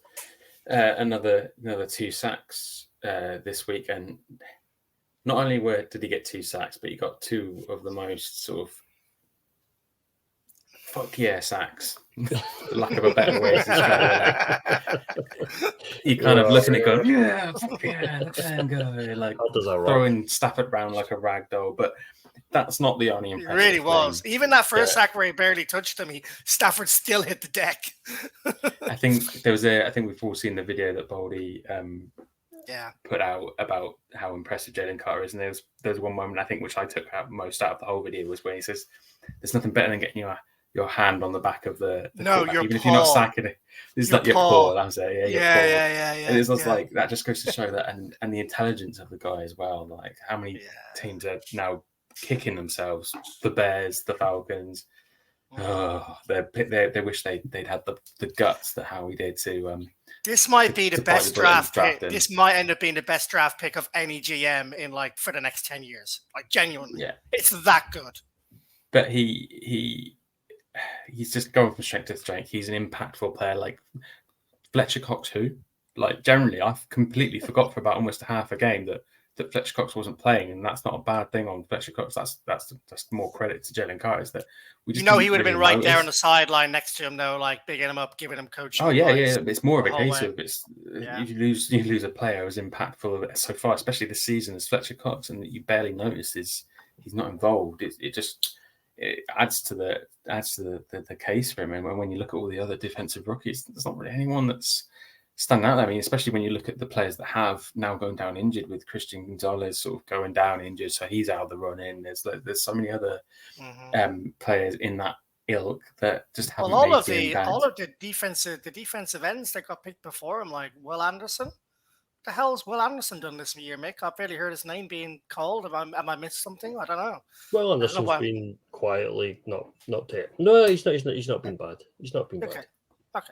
Another 2 sacks this week, and not only did he get 2 sacks, but he got 2 of the most sort of fuck yeah, Sachs. For lack of a better way to describe it. You kind of looking at it going, yeah, fuck yeah, let them go. Like throwing Stafford around like a rag doll. But that's not the only impressive It really was. Even that first sack where he barely touched him, Stafford still hit the deck. I think we've all seen the video that Baldy put out about how impressive Jalen Carter is. And there's one moment I think which I took out most out of the whole video was when he says, "There's nothing better than getting your hand on the back of the quarterback, even if you're not sacking it. It's not your paw." That was it. Yeah. And it's just like that just goes to show that and the intelligence of the guy as well. Like how many teams are now kicking themselves? The Bears, the Falcons. Oh, they wish they'd had the guts that Howie did to. This might be the best draft pick. This might end up being the best draft pick of any GM in for the next 10 years. Like genuinely, it's that good. But he's just going from strength to strength. He's an impactful player, like Fletcher Cox. Who, like, generally, I've completely forgot for about almost a half a game that Fletcher Cox wasn't playing, and that's not a bad thing on Fletcher Cox. That's more credit to Jalen Carter. Is that we just he would have been right there on the sideline next to him, though, like bigging him up, giving him coaching. Oh yeah. It's more of a case of you lose a player who's impactful so far, especially this season as Fletcher Cox, and you barely notice he's not involved. It adds to the case for him. And when you look at all the other defensive rookies, there's not really anyone that's standing out there. I mean, especially when you look at the players that have now gone down injured, with Christian Gonzalez sort of going down injured, so he's out of the running. There's so many other players in that ilk that just haven't made the impact. All of the defensive ends that got picked before him, like Will Anderson. The hell's Will Anderson done this year, Mick? I've barely heard his name being called. Am I missed something? I don't know. Will Anderson's been quietly not there. No, he's not been bad. He's not been bad. Okay.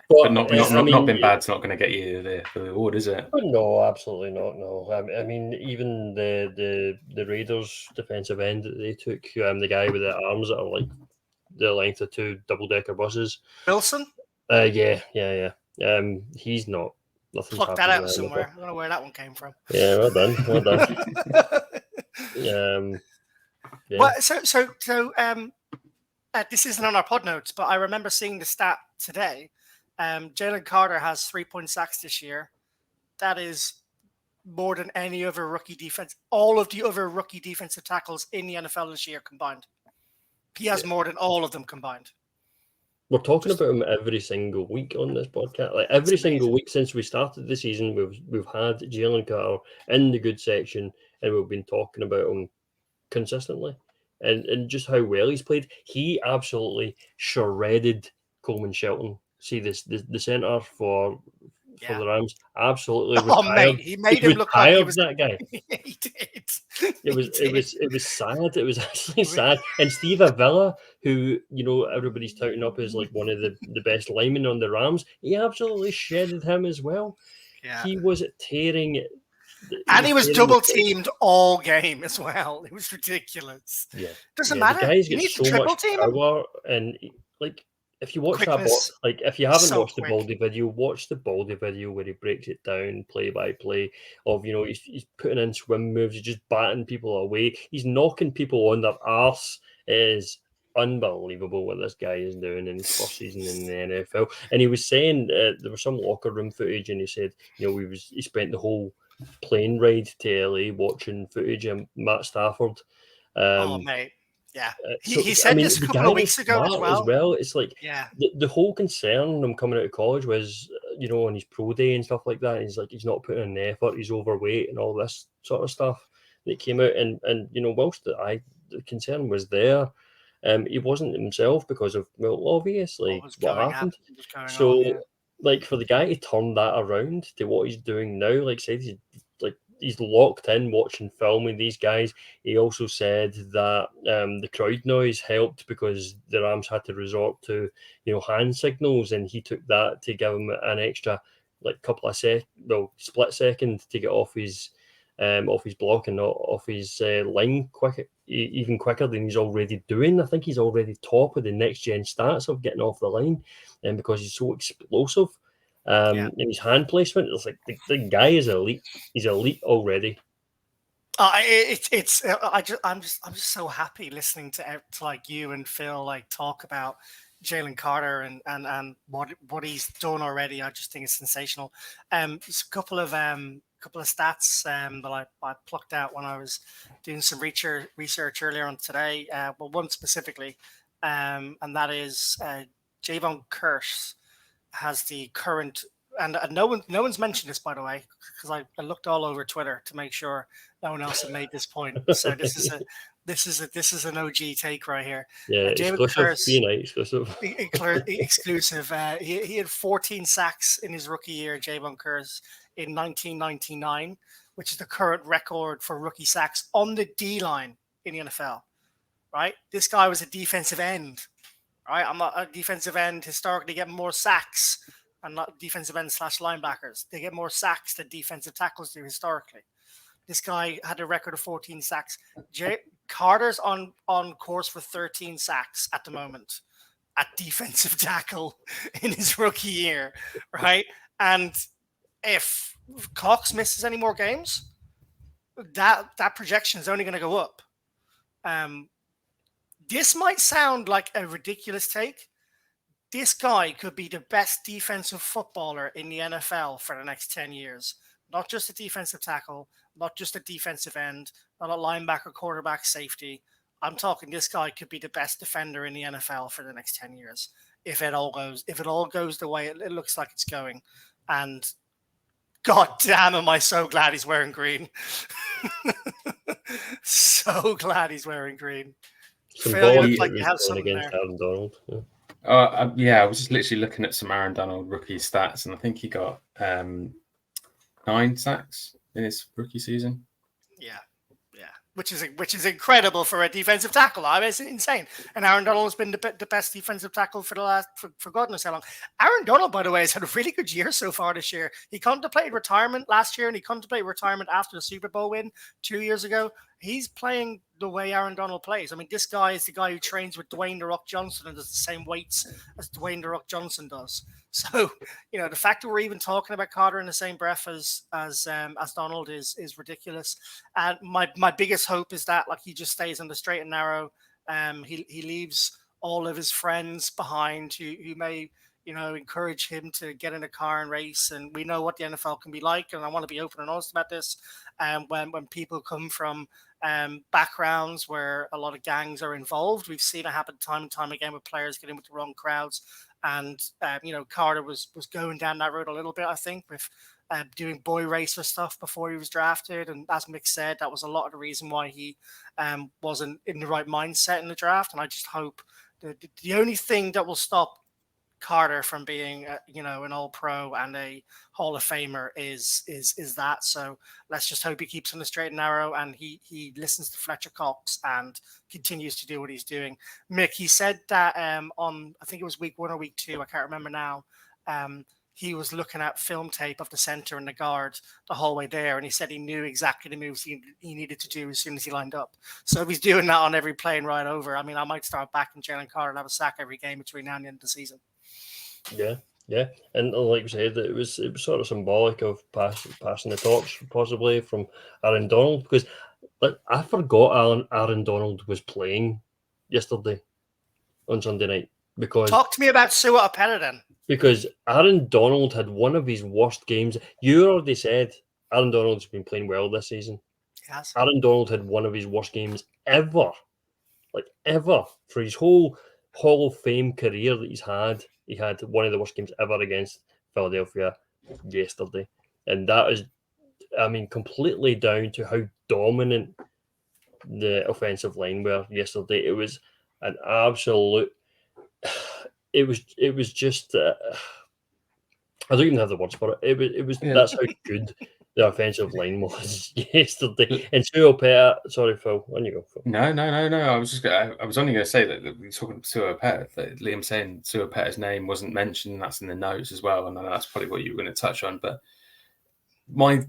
But not been bad. It's not going to get you the award, is it? No, absolutely not. No, I mean, even the Raiders defensive end that they took, the guy with the arms that are like the length of 2 double-decker buses. Wilson. Yeah. He's not. Pluck that out somewhere. I don't know where that one came from. Yeah, well done. Well, so this isn't on our pod notes, but I remember seeing the stat today. Jalen Carter has 3 sacks this year. That is more than any other rookie defense. All of the other rookie defensive tackles in the NFL this year combined. He has more than all of them combined. We're talking about him every single week on this podcast. Like every single week since we started the season, we've had Jalen Carter in the good section, and we've been talking about him consistently, and just how well he's played. He absolutely shredded Coleman Shelton. See this the center for the Rams absolutely. Mate, he made him look like he was that guy. He did. It was sad. It was actually sad. And Steve Avila, who everybody's touting up as like one of the best linemen on the Rams, he absolutely shredded him as well. Yeah. He was tearing. And he was double teamed all game as well. It was ridiculous. Yeah, doesn't matter. The guys you get need so to triple much team power, and like. If you watch if you haven't watched the Baldy video, watch the Baldy video where he breaks it down play by play of, he's putting in swim moves, he's just batting people away, he's knocking people on their arse. It is unbelievable what this guy is doing in his first season in the NFL. And he was saying there was some locker room footage, and he said, he spent the whole plane ride to LA watching footage of Matt Stafford. Mate. Yeah, he said this a couple of weeks ago as well. It's like the whole concern him coming out of college was, on his pro day and stuff like that. He's like, he's not putting in the effort. He's overweight and all this sort of stuff that came out. And whilst the concern was there, he wasn't himself because of obviously what happened. Like for the guy to turn that around to what he's doing now, like said, he's locked in watching film with these guys. He also said that the crowd noise helped because the Rams had to resort to hand signals, and he took that to give him an extra couple of split second to get off his block and not off his line even quicker than he's already doing. I think he's already top of the next gen stats of getting off the line, and because he's so explosive. In his hand placement, it's like the guy is elite. He's elite already. I'm just so happy listening to like you and Phil talk about Jalen Carter and what he's done already, I just think is sensational. There's a couple of stats that I plucked out when I was doing some research earlier on today. Well, one specifically, and that is Javon Curse has the current, and no one's mentioned this, by the way, because I looked all over Twitter to make sure no one else had made this point. So this is an OG take right here. Yeah, exclusive. Exclusive. He had 14 sacks in his rookie year, Javon Curse, in 1999, which is the current record for rookie sacks on the D line in the NFL. Right, this guy was a defensive end. Right, I'm not a defensive end. Historically, get more sacks, and not defensive end / linebackers. They get more sacks than defensive tackles do historically. This guy had a record of 14 sacks. Carter's on course for 13 sacks at the moment at defensive tackle in his rookie year, right? And if Cox misses any more games, that projection is only going to go up. This might sound like a ridiculous take. This guy could be the best defensive footballer in the NFL for the next 10 years. Not just a defensive tackle, not just a defensive end, not a linebacker, quarterback, safety. I'm talking this guy could be the best defender in the NFL for the next 10 years if it all goes the way it looks like it's going. And God damn, am I so glad he's wearing green. So glad he's wearing green. Phil, you look like you have something against there. Aaron Donald. Yeah, I was just literally looking at some Aaron Donald rookie stats, and I think he got 9 sacks in his rookie season. Yeah, which is incredible for a defensive tackle. I mean, it's insane. And Aaron Donald has been the best defensive tackle for the last for God knows how long. Aaron Donald, by the way, has had a really good year so far this year. He contemplated retirement last year, and he contemplated retirement after the Super Bowl win 2 years ago. He's playing the way Aaron Donald plays. I mean, this guy is the guy who trains with Dwayne "The Rock" Johnson and does the same weights as Dwayne "The Rock" Johnson does. So, the fact that we're even talking about Carter in the same breath as Donald is ridiculous. And my biggest hope is that he just stays on the straight and narrow. He leaves all of his friends behind who may encourage him to get in a car and race. And we know what the NFL can be like. And I want to be open and honest about this. When people come from backgrounds where a lot of gangs are involved, we've seen it happen time and time again with players getting with the wrong crowds. And Carter was going down that road a little bit, I think, with doing boy racer stuff before he was drafted. And as Mick said, that was a lot of the reason why he wasn't in the right mindset in the draft. And I just hope that the only thing that will stop Carter from being an all-pro and a Hall of Famer is that. So let's just hope he keeps on the straight and narrow, and he listens to Fletcher Cox and continues to do what he's doing. Mick, he said that on, I think it was week 1 or week 2, I can't remember now, he was looking at film tape of the center and the guard the whole way there, and he said he knew exactly the moves he needed to do as soon as he lined up. So if he's doing that on every play and right over, I mean, I might start backing Jalen Carter and have a sack every game between now and the end of the season. Yeah, and like we said, it was sort of symbolic of passing the torch possibly from Aaron Donald, because I forgot Aaron Donald was playing yesterday on Sunday night. Because talk to me about Sua Opeta then. Because Aaron Donald had one of his worst games. You already said Aaron Donald's been playing well this season. Yes. Aaron Donald had one of his worst games ever for his whole Hall of Fame career that he's had. He had one of the worst games ever against Philadelphia yesterday. And that is, completely down to how dominant the offensive line were yesterday. It was an absolute... It was just... I don't even have the words for it. It was That's how good the offensive line was yesterday. And Sua Opeta, sorry, Phil, on you go, Phil. No. I was only going to say that we were talking about Sua Opeta, that Liam saying Sua Opeta's name wasn't mentioned. That's in the notes as well, and that's probably what you were going to touch on. But my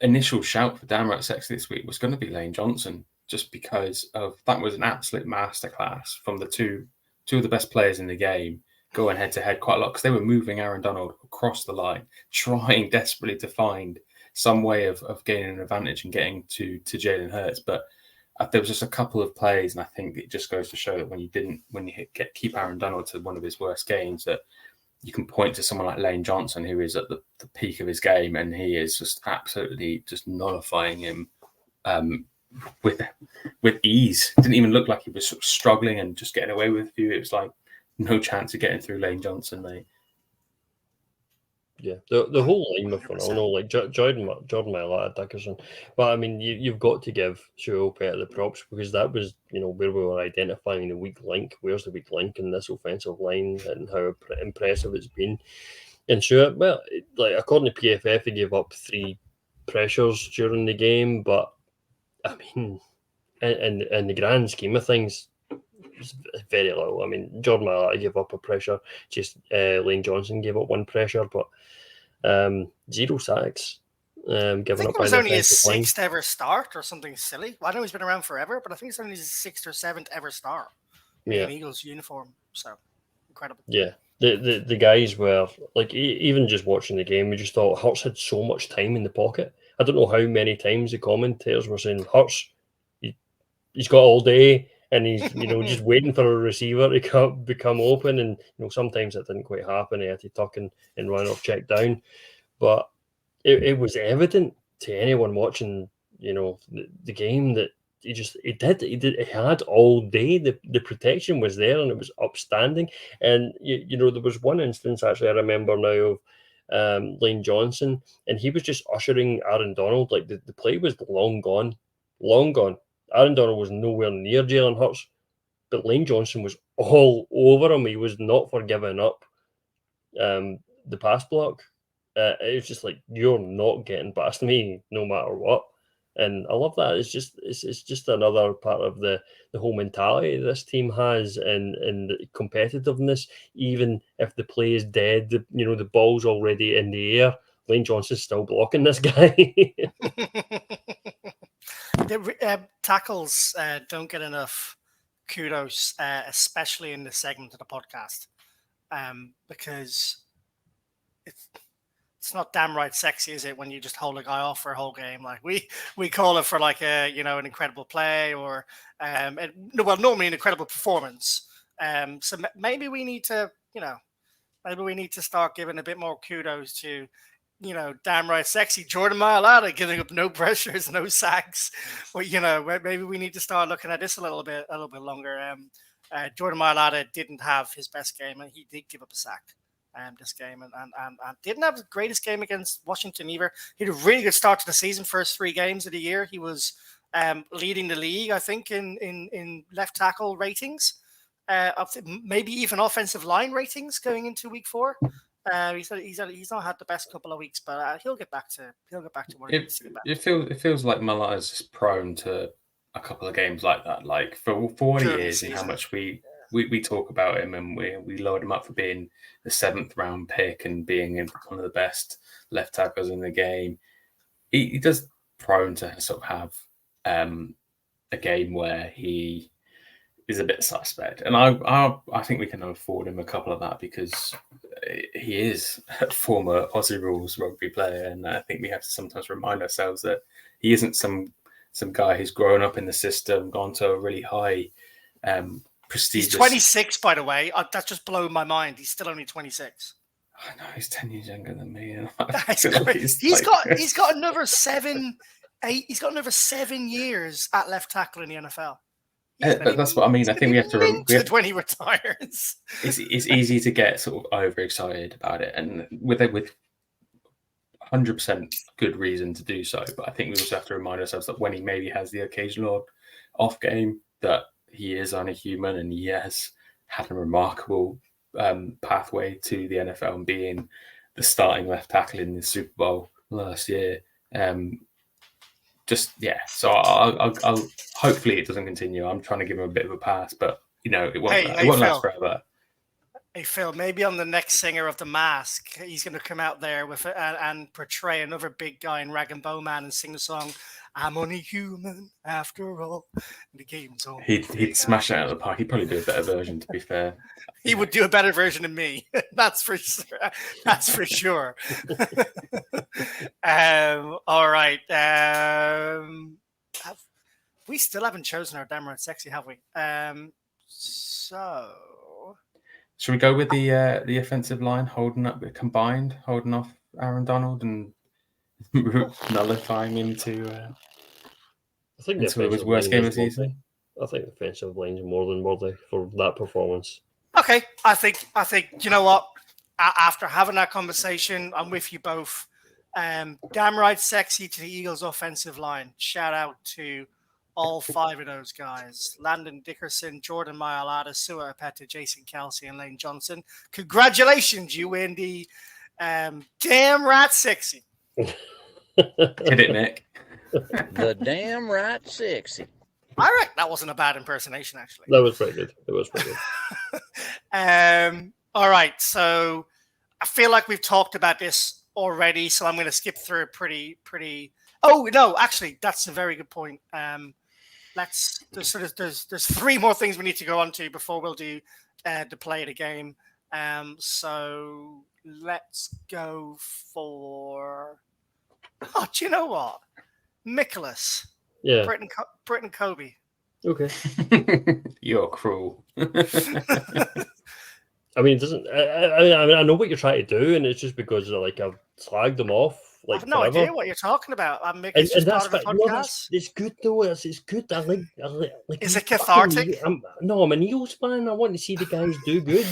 initial shout for Damrat Sexy this week was going to be Lane Johnson, just because of that was an absolute masterclass from the two of the best players in the game, going head to head quite a lot, because they were moving Aaron Donald across the line, trying desperately to find some way of gaining an advantage and getting to Jalen Hurts. But there was just a couple of plays, and I think it just goes to show that when you keep Aaron Donald to one of his worst games, that you can point to someone like Lane Johnson, who is at the peak of his game, and he is just absolutely just nullifying him with ease. It didn't even look like he was sort of struggling and just getting away with a few. It was like no chance of getting through Lane Johnson, mate. Yeah, the whole line were phenomenal. Like Jordan Mailata, Dickerson. But I mean, you've got to give Shuo Pet the props, because that was, where we were identifying the weak link. Where's the weak link in this offensive line, and how impressive it's been. And Shuo, well, like according to PFF, he gave up 3 pressures during the game, but I mean, in the grand scheme of things, it's very low. I mean, Jordan Mailata gave up a pressure. Just Lane Johnson gave up 1 pressure, but 0 sacks. I think it was only his 6th ever start or something silly. Well, I know he's been around forever, but I think it's only his 6th or 7th ever start in an Eagles uniform. So incredible. Yeah, the guys were like, even just watching the game, we just thought Hurts had so much time in the pocket. I don't know how many times the commentators were saying, Hurts, he's got all day, and he's just waiting for a receiver to become open, and sometimes that didn't quite happen. He had to tuck and run off check down, but it was evident to anyone watching the game that he had all day. The protection was there, and it was upstanding. And there was one instance, actually, I remember now, of Lane Johnson, and he was just ushering Aaron Donald. Like the play was long gone. Aaron Donald was nowhere near Jalen Hurts, but Lane Johnson was all over him. He was not for giving up the pass block. It was just like, you're not getting past me no matter what. And I love that. It's just another part of the whole mentality this team has, and the competitiveness. Even if the play is dead, the ball's already in the air, Lane Johnson's still blocking this guy. The tackles don't get enough kudos, especially in this segment of the podcast, because it's not damn right sexy, is it, when you just hold a guy off for a whole game? Like we call it for like an incredible play, or normally an incredible performance. So maybe we need to start giving a bit more kudos to damn right sexy Jordan Mailata, giving up no pressures, no sacks. Or maybe we need to start looking at this a little bit longer. Jordan Mailata didn't have his best game, and he did give up a sack this game, and didn't have the greatest game against Washington either. He had a really good start to the season. First 3 games of the year, he was leading the league, I think, in left tackle ratings, maybe even offensive line ratings going into week 4. He's not had the best couple of weeks, but he'll get back to where he needs to get back. It feels like Mailata's just prone to a couple of games like that. Like for what he is, and how much we talk about him, and we load him up for being the 7th round pick and being one of the best left tackles in the game. He does prone to sort of have a game where he is a bit suspect, and I think we can afford him a couple of that, because he is a former Aussie rules rugby player, and I think we have to sometimes remind ourselves that he isn't some guy who's grown up in the system, gone to a really high prestigious. He's 26, by the way. That's just blown my mind. He's still only 26. I know, he's 10 years younger than me. He's got another 7 years at left tackle in the NFL. That's what I mean. I think we have to when he retires. It's easy to get sort of overexcited about it, and with 100% good reason to do so. But I think we also have to remind ourselves that when he maybe has the occasional off game, that he is only human, and he has had a remarkable pathway to the NFL and being the starting left tackle in the Super Bowl last year. So I'll hopefully it doesn't continue. I'm trying to give him a bit of a pass, but it won't last forever. Hey Phil, maybe on the next Singer of the Mask, he's going to come out there with and portray another big guy in Rag and Bowman and sing the song "I'm only human after all." The game's on. He'd smash it out of the park. He'd probably do a better version, to be fair. He would do a better version than me. That's for sure. That's for sure. All right. We still haven't chosen our damn right sexy, have we? So should we go with the offensive line holding off Aaron Donald and nullifying him to I think into his worst game of the season? I think the offensive line is more than worthy for that performance. Okay, I think you know what? After having that conversation, I'm with you both. Damn right sexy to the Eagles offensive line. Shout out to all 5 of those guys. Landon Dickerson, Jordan Mailata, Sua Apeta, Jason Kelsey, and Lane Johnson. Congratulations, you win the damn right sexy. Hit it, Nick. The damn right sexy. All right, that wasn't a bad impersonation, actually. That was pretty good. All right, so I feel like we've talked about this already, so I'm going to skip through it pretty. Oh no, actually, that's a very good point. There's 3 more things we need to go on to before we'll do the play of the game. So let's go for. Oh, do you know what? Nicholas. Yeah. Britton Kobe. Okay. You're cruel. I mean, it doesn't. I know what you're trying to do, and it's just because I've slagged them off. I have no idea what you're talking about. I'm making and that's part of the podcast. It's good though. It's good. I like. Is it cathartic? I'm an Eagles fan. I want to see the guys do good.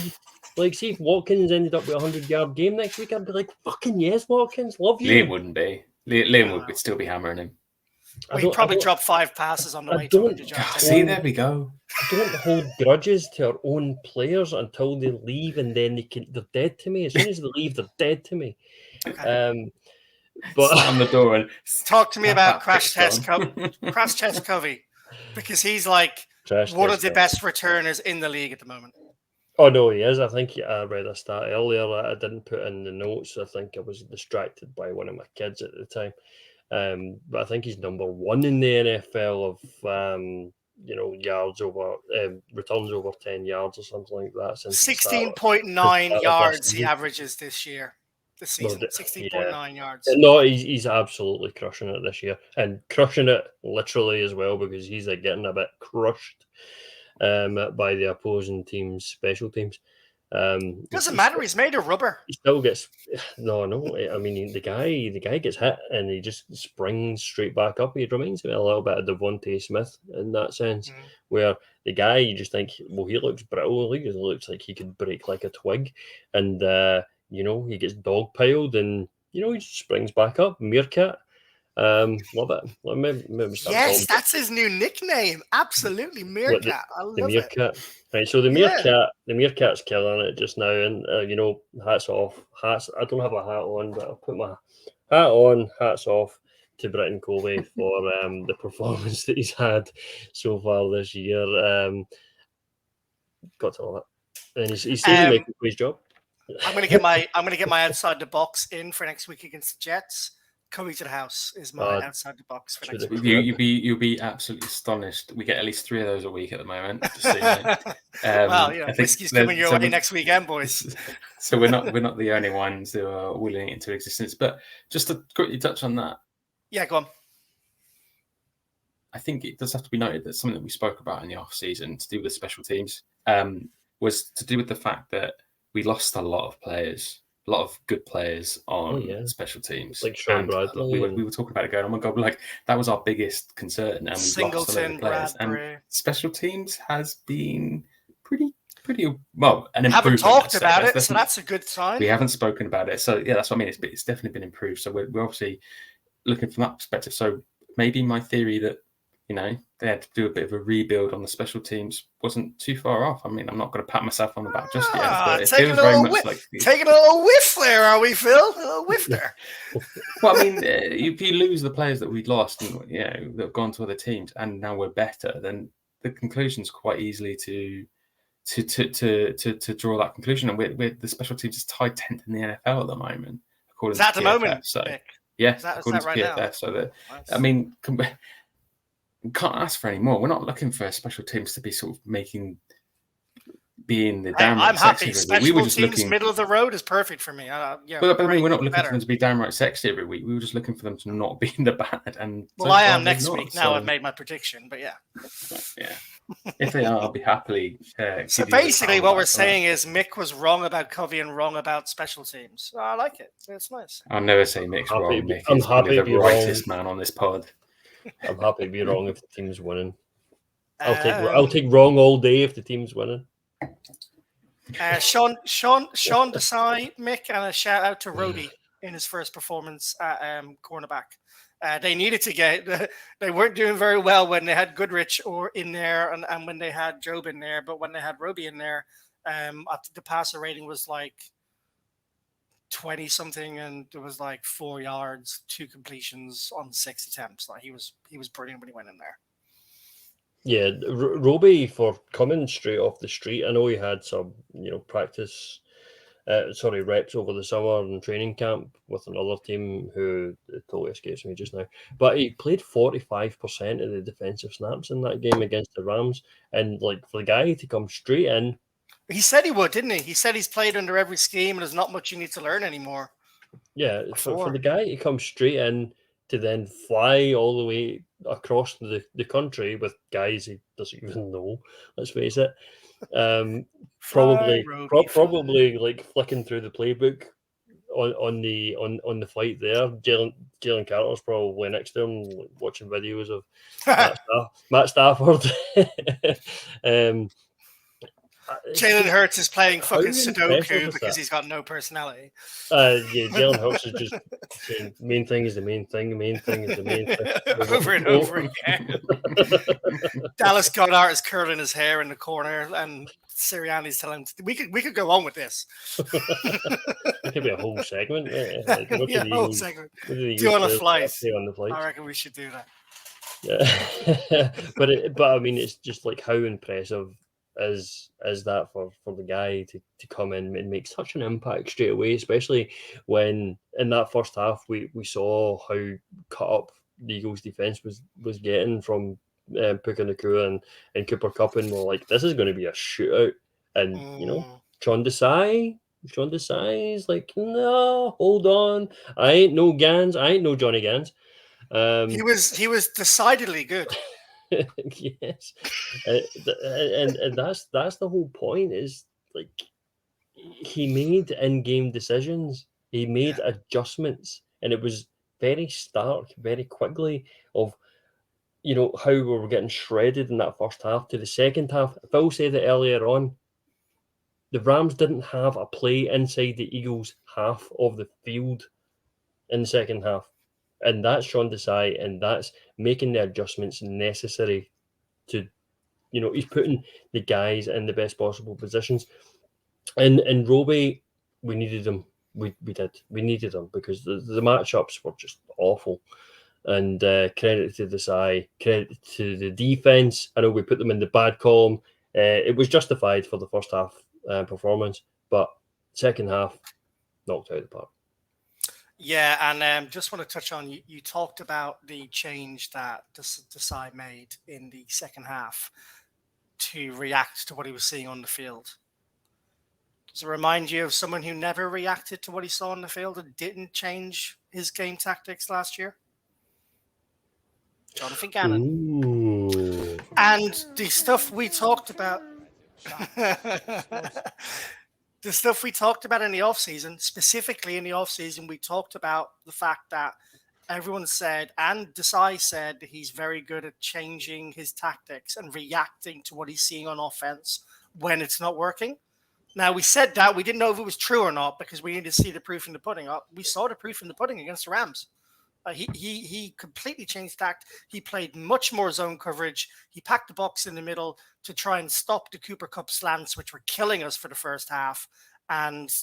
Like, see if Watkins ended up with a 100-yard game next week, I'd be like, fucking yes, Watkins, love you. Liam wouldn't be. Liam would still be hammering him. He'd probably drop 5 passes on the way to 100 yards. See, there we go. I don't hold grudges to our own players until they leave, and then they're dead to me. As soon as they leave, they're dead to me. Okay. But on the door and talk to me about Crash Test Covey, because he's like one of the best returners in the league at the moment. Oh no, he is. I think I read a stat earlier that I didn't put in the notes. I think I was distracted by one of my kids at the time. But I think he's number 1 in the NFL of yards over returns over 10 yards or something like that. 16.9 yards he averages this season. 16.9 yards. No, he's absolutely crushing it this year, and crushing it literally as well, because he's getting a bit crushed by the opposing team's special teams. Doesn't matter. He's made of rubber. He still gets no. I mean, the guy gets hit and he just springs straight back up. He reminds me a little bit of Devontae Smith in that sense, where the guy, you just think, well, he looks brittle. He looks like he could break like a twig, and he gets dogpiled, and he just springs back up. Meerkat. Love it. Maybe yes, that's his new nickname. Absolutely, Meerkat. I love the Meerkat. Right, so the Meerkat's killing it just now, and hats off. Hats. I don't have a hat on, but I'll put my hat on. Hats off to Britton Colby for the performance that he's had so far this year. Got to love it, and he's still making his job. I'm gonna get my outside the box in for next week against the Jets. Coming to the house is my outside the box for next week. You'll be absolutely astonished. We get at least 3 of those a week at the moment. Just so you know. Whiskey's coming your way next weekend, boys. So we're not the only ones who are willing it into existence. But just to quickly touch on that. Yeah, go on. I think it does have to be noted that something that we spoke about in the off season to do with the special teams was to do with the fact that we lost a lot of players. A lot of good players on special teams. Like Sean Bradley. We were talking about it going, oh my God, that was our biggest concern. And we've lost a lot of players. Bradbury. And special teams has been pretty well, an improvement. Haven't talked about it, so that's a good sign. We haven't spoken about it. So, yeah, that's what I mean. It's definitely been improved. So we're obviously looking from that perspective. So maybe my theory that, they had to do a bit of a rebuild on the special teams wasn't too far off. I mean, I'm not going to pat myself on the back just yet, but it feels very much like... Taking a little whiff there, are we, Phil? A little whiff there. Well, I mean, if you lose the players that we'd lost and, that have gone to other teams and now we're better, then the conclusion's quite easily to draw that conclusion. And we're the special teams is tied 10th in the NFL at the moment, according to PFF. Is that the moment, so, Nick? Yeah, according to PFF. Now? So that, nice. I mean... We can't ask for any more. We're not looking for special teams to be sort of making being the Hey, downright I'm happy. sexy every week. We were Special just teams, looking. middle of the road is perfect for me. But I mean, we're not looking for them to be downright sexy every week. We were just looking for them to not be in the bad. And well, so I far am they've next not, week. Now so- I've made my prediction, but yeah. Yeah. If they are, I'll be happily. So give you a basically, pound what we're back for that. saying is Mick was wrong about Covey and wrong about special teams. So I like it. It's nice. I'll never say Mick's Happy wrong. to be- Mick I'm is happy probably to the be rightest wrong. man on this pod. I'm happy to be wrong if the team's winning. I'll take wrong all day if the team's winning. Sean Desai, Mick, and a shout out to Roby in his first performance at cornerback. They needed to get. They weren't doing very well when they had Goodrich or in there, and when they had Job in there. But when they had Roby in there, I think the passer rating was like 20 something, and there was like 4 yards, 2 completions on 6 attempts. Like he was brilliant when he went in there. Yeah, Roby, for coming straight off the street, I know he had some, practice, reps over the summer and training camp with another team who it totally escapes me just now. But he played 45% of the defensive snaps in that game against the Rams, and like for the guy to come straight in, He said he would, didn't he? He said he's played under every scheme, and there's not much you need to learn anymore. yeah, for the guy to come straight in to then fly all the way across the country with guys he doesn't even know, let's face it. Probably like flicking through the playbook on the flight there. Jalen Carter's probably next to him watching videos of Matt Stafford. Jalen Hurts is playing fucking Sudoku impressive is because that? he's got no personality. Yeah, Jalen Hurts is just saying main thing is the main thing, the main thing is the main thing. Over and over again. Dallas Goddard is curling his hair in the corner, and Sirianni's telling him, we could go on with this. It could be a whole segment. Like, what yeah, do whole you segment. what do you Do on a use flight. on the flights? I reckon we should do that. Yeah. but I mean, it's just like how impressive is that for the guy to come in and make such an impact straight away, especially when in that first half we saw how cut up the Eagles defense was getting from Puka Nacua and Cooper Kupp, and we're like, this is going to be a shootout. And Sean Desai is like, no, hold on, I ain't no Gans, I ain't no Johnny Gans. He was decidedly good. Yes, and that's the whole point. Is like he made in-game decisions, he made adjustments, and it was very stark, very quickly of how we were getting shredded in that first half to the second half. Phil said it earlier on. The Rams didn't have a play inside the Eagles' half of the field in the second half. And that's Sean Desai, and that's making the adjustments necessary to, he's putting the guys in the best possible positions. And Roby, we needed him. We did. We needed him because the matchups were just awful. And credit to Desai, credit to the defense. I know we put them in the bad column. It was justified for the first half performance, but second half, knocked out of the park. Yeah, and just want to touch on, you talked about the change that Desai made in the second half to react to what he was seeing on the field. Does it remind you of someone who never reacted to what he saw on the field and didn't change his game tactics last year? Jonathan Gannon. Ooh. And the stuff we talked about... The stuff we talked about in the offseason, specifically in the offseason, we talked about the fact that everyone said, and Desai said, that he's very good at changing his tactics and reacting to what he's seeing on offense when it's not working. Now, we said that. We didn't know if it was true or not because we needed to see the proof in the pudding. We saw the proof in the pudding against the Rams. He completely changed tact. He played much more zone coverage. He packed the box in the middle to try and stop the Cooper Kupp slants, which were killing us for the first half. And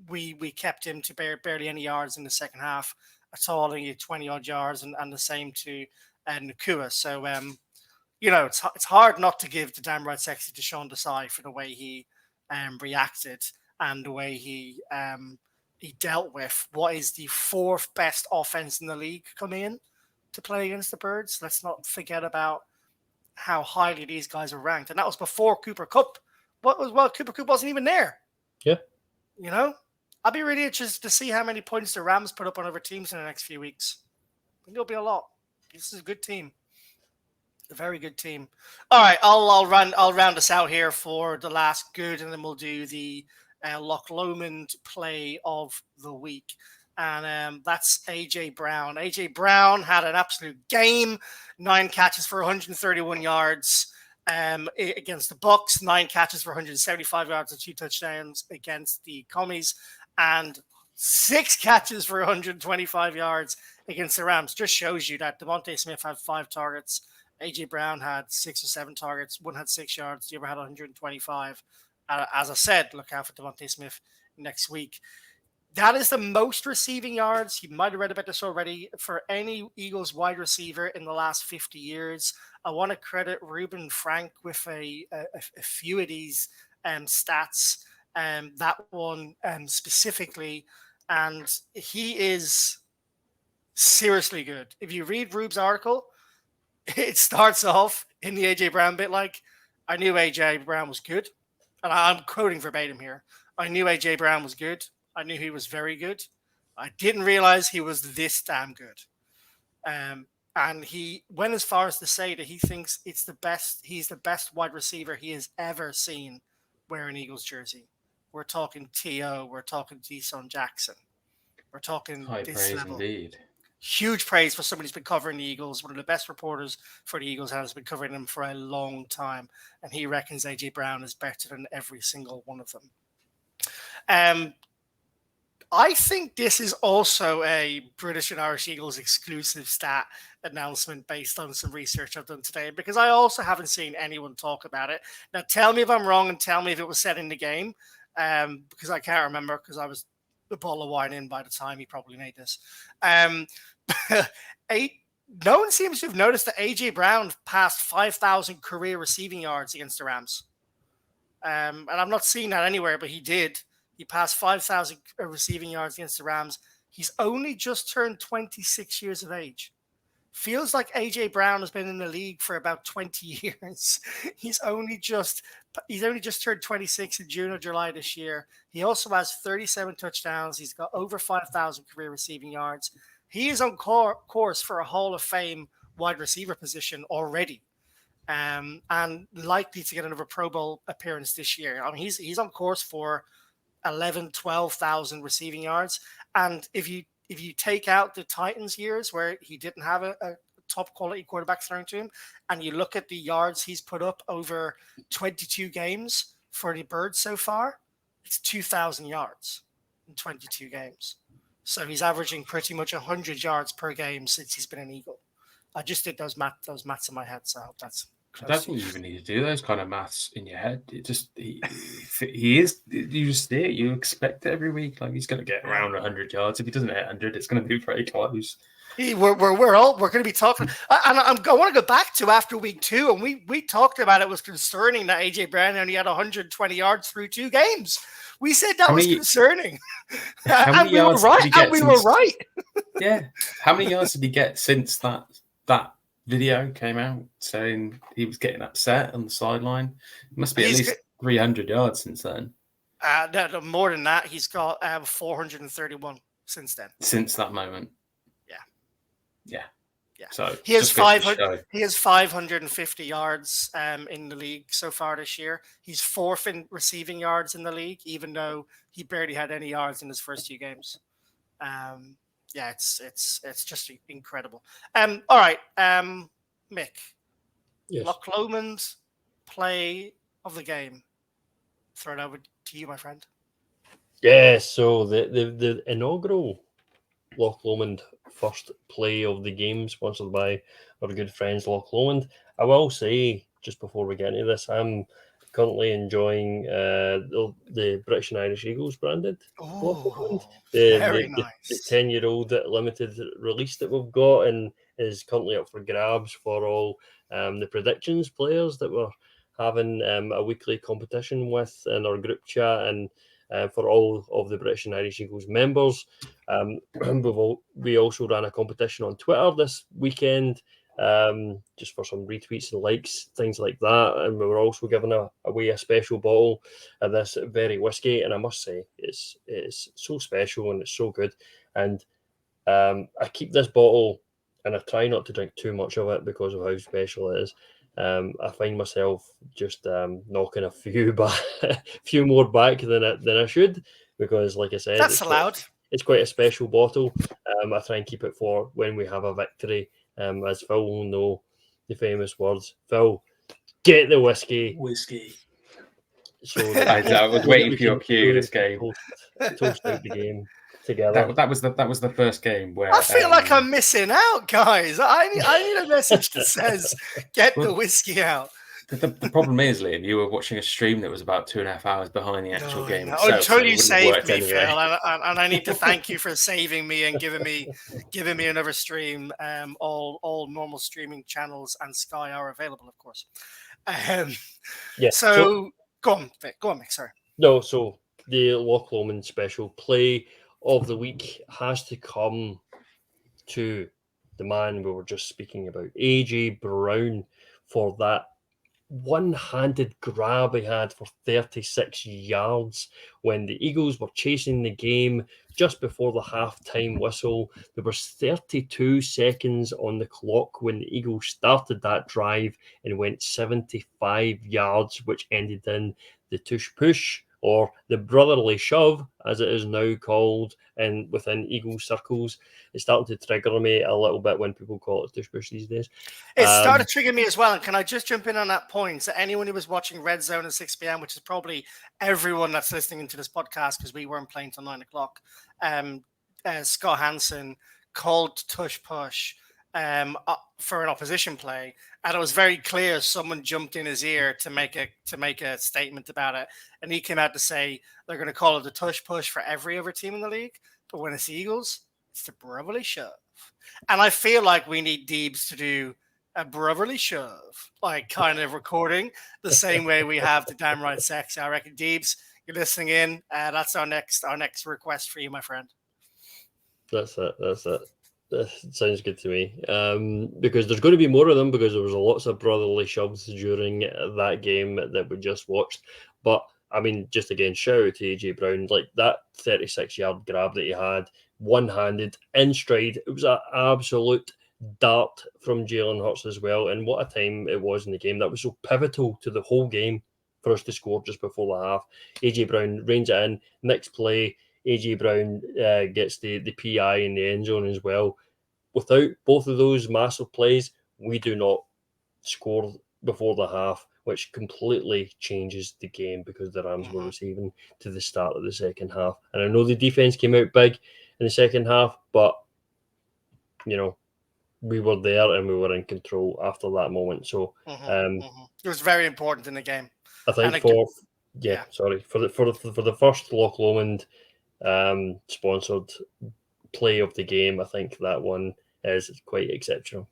we kept him to barely any yards in the second half at all, only 20-odd yards, and the same to Nacua. So, it's hard not to give the damn right sexy to Sean Desai for the way he reacted and the way he dealt with what is the 4th best offense in the league coming in to play against the Birds. Let's not forget about how highly these guys are ranked. And that was before Cooper Kupp Cooper Kupp wasn't even there. Yeah. You know, I'd be really interested to see how many points the Rams put up on other teams in the next few weeks. I think it'll be a lot. This is a good team. A very good team. All right, I'll round us out here for the last good, and then we'll do the Loch Lomond play of the week. And that's AJ Brown. AJ Brown had an absolute game. 9 catches for 131 yards against the Bucks. 9 catches for 175 yards and 2 touchdowns against the Commies, and 6 catches for 125 yards against the Rams. Just shows you that Devontae Smith had 5 targets. AJ Brown had 6 or 7 targets. One had 6 yards. The other had 125. As I said, look out for Devontae Smith next week. That is the most receiving yards. You might have read about this already for any Eagles wide receiver in the last 50 years. I want to credit Reuben Frank with a few of these stats. That one specifically, and he is seriously good. If you read Rube's article, it starts off in the AJ Brown bit like, I knew AJ Brown was good. And I'm quoting verbatim here. I knew AJ Brown was good. I knew he was very good. I didn't realize he was this damn good. And he went as far as to say that he thinks he's the best wide receiver he has ever seen wear an Eagles jersey. We're talking T.O., we're talking Deshaun Jackson. We're talking High this praise level. indeed. Huge praise for somebody who's been covering the Eagles. One of the best reporters for the Eagles has been covering them for a long time. And he reckons AJ Brown is better than every single one of them. I think this is also a British and Irish Eagles exclusive stat announcement based on some research I've done today, because I also haven't seen anyone talk about it. Now, tell me if I'm wrong and tell me if it was said in the game, because I can't remember, because I was a bottle of wine in by the time he probably made this. No one seems to have noticed that AJ Brown passed 5,000 career receiving yards against the Rams. And I'm not seeing that anywhere, but he did. He passed 5,000 receiving yards against the Rams. He's only just turned 26 years of age. Feels like AJ Brown has been in the league for about 20 years. He's only just turned 26 in June or July this year. He also has 37 touchdowns. He's got over 5,000 career receiving yards. He is on course for a Hall of Fame wide receiver position already, and likely to get another Pro Bowl appearance this year. I mean, he's on course for 12,000 receiving yards. And if you take out the Titans years where he didn't have a top quality quarterback thrown to him, and you look at the yards he's put up over 22 games for the Birds so far, it's 2,000 yards in 22 games. So he's averaging pretty much 100 yards per game since he's been an Eagle. I just did those maths in my head, so I hope that's close. I don't think you even need to do those kind of maths in your head. It just he is. You just see it. You expect it every week. Like he's going to get around 100 yards. If he doesn't hit 100, it's going to be very close. We're going to be talking, and I want to go back to after week 2, and we talked about it was concerning that AJ Brown only had 120 yards through 2 games. We said that was concerning, and we were right. Yeah, how many yards did he get since that video came out saying he was getting upset on the sideline? It must be at least 300 yards since then. No, more than that. He's got 431 since then. Since that moment. Yeah. So he has 500. He has 550 yards in the league so far this year. He's 4th in receiving yards in the league, even though he barely had any yards in his first 2 games. It's just incredible. All right, Mick. Yes. Loch Lomond play of the game. Throw it over to you, my friend. Yeah, so the inaugural Loch Lomond first play of the game, sponsored by our good friends Loch Lomond. I will say, just before we get into this, I'm currently enjoying the British and Irish Eagles branded Loch Lomond. Very nice. The 10-year-old limited release that we've got, and is currently up for grabs for all the predictions players that we're having a weekly competition with in our group chat, and for all of the British and Irish Eagles members. We also ran a competition on Twitter this weekend, just for some retweets and likes, things like that. And we were also giving away a special bottle of this very whiskey, and I must say it's so special and it's so good. And I keep this bottle, and I try not to drink too much of it because of how special it is. I find myself just knocking a few few more back than I should, because, like I said, That's allowed. It's quite a special bottle. I try and keep it for when we have a victory. As Phil will know the famous words. Phil, get the whiskey. So I was waiting for your cue this game. Toast out the game together. That was the first game where I feel like I'm missing out, guys. I need a message that says, get the whiskey out. The problem is, Liam, you were watching a stream that was about 2.5 hours behind the actual game itself, until you so it wouldn't have saved me, worked anyway. Phil, and I need to thank you for saving me and giving me another stream. All normal streaming channels and Sky are available, of course. So go on, Mick. Sorry. No, so the Loch Lomond special play of the week has to come to the man we were just speaking about, AJ Brown, for that one-handed grab he had for 36 yards when the Eagles were chasing the game just before the half-time whistle. There was 32 seconds on the clock when the Eagles started that drive and went 75 yards, which ended in the tush push, or the brotherly shove, as it is now called, and within Eagle circles. It's starting to trigger me a little bit when people call it tush push these days. It started triggering me as well. And can I just jump in on that point? So anyone who was watching Red Zone at 6 p.m., which is probably everyone that's listening to this podcast, because we weren't playing till 9 o'clock, Scott Hansen called tush push for an opposition play, and it was very clear someone jumped in his ear to make a statement about it, and he came out to say they're going to call it a tush push for every other team in the league, but when it's the Eagles, it's the brotherly shove. And I feel like we need Deebs to do a brotherly shove, like kind of recording the same way we have the Damn Right Sexy. I reckon, Deebs, you're listening in. That's our next request for you, my friend. That's it. That sounds good to me. Because there's going to be more of them, because there was lots of brotherly shoves during that game that we just watched. But I mean, just again, shout out to AJ Brown, like that 36-yard grab that he had, one-handed in stride. It was an absolute dart from Jalen Hurts as well. And what a time it was in the game. That was so pivotal to the whole game for us to score just before the half. AJ Brown reins it in. Next play, AJ Brown gets the PI in the end zone as well. Without both of those massive plays, we do not score before the half, which completely changes the game, because the Rams were receiving to the start of the second half. And I know the defense came out big in the second half, but we were there and we were in control after that moment. So it was very important in the game. I think for the first Loch Lomond sponsored play of the game, I think that one is quite exceptional.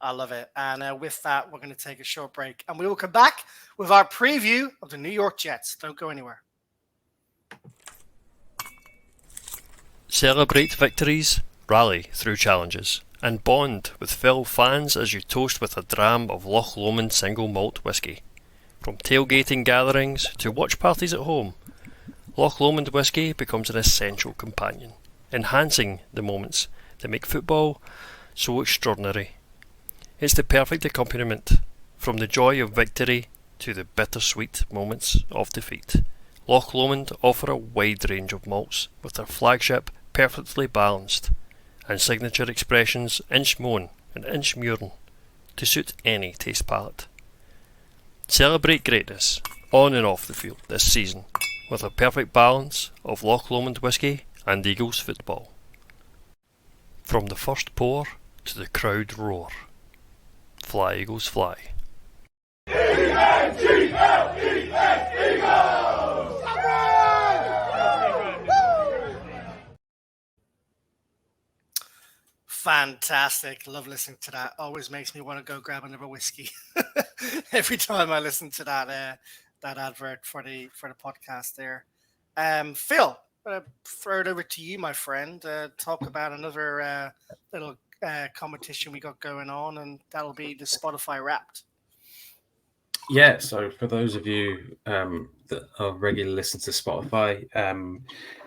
I love it. And with that, we're going to take a short break, and we will come back with our preview of the New York Jets. Don't go anywhere. Celebrate victories, rally through challenges, and bond with fellow fans as you toast with a dram of Loch Lomond single malt whisky. From tailgating gatherings to watch parties at home, Loch Lomond whisky becomes an essential companion, enhancing the moments that make football so extraordinary. It's the perfect accompaniment, from the joy of victory to the bittersweet moments of defeat. Loch Lomond offer a wide range of malts, with their flagship perfectly balanced, and signature expressions Inchmoan and Inchmuren to suit any taste palette. Celebrate greatness on and off the field this season with a perfect balance of Loch Lomond whisky and Eagles football. From the first pour to the crowd roar. Fly Eagles fly. Fantastic. Love listening to that. Always makes me want to go grab another whiskey every time I listen to that advert for the podcast there. Phil, throw it over to you, my friend. Talk about another little competition we got going on, and that'll be the Spotify Wrapped. Yeah, so for those of you that are regular listeners to Spotify,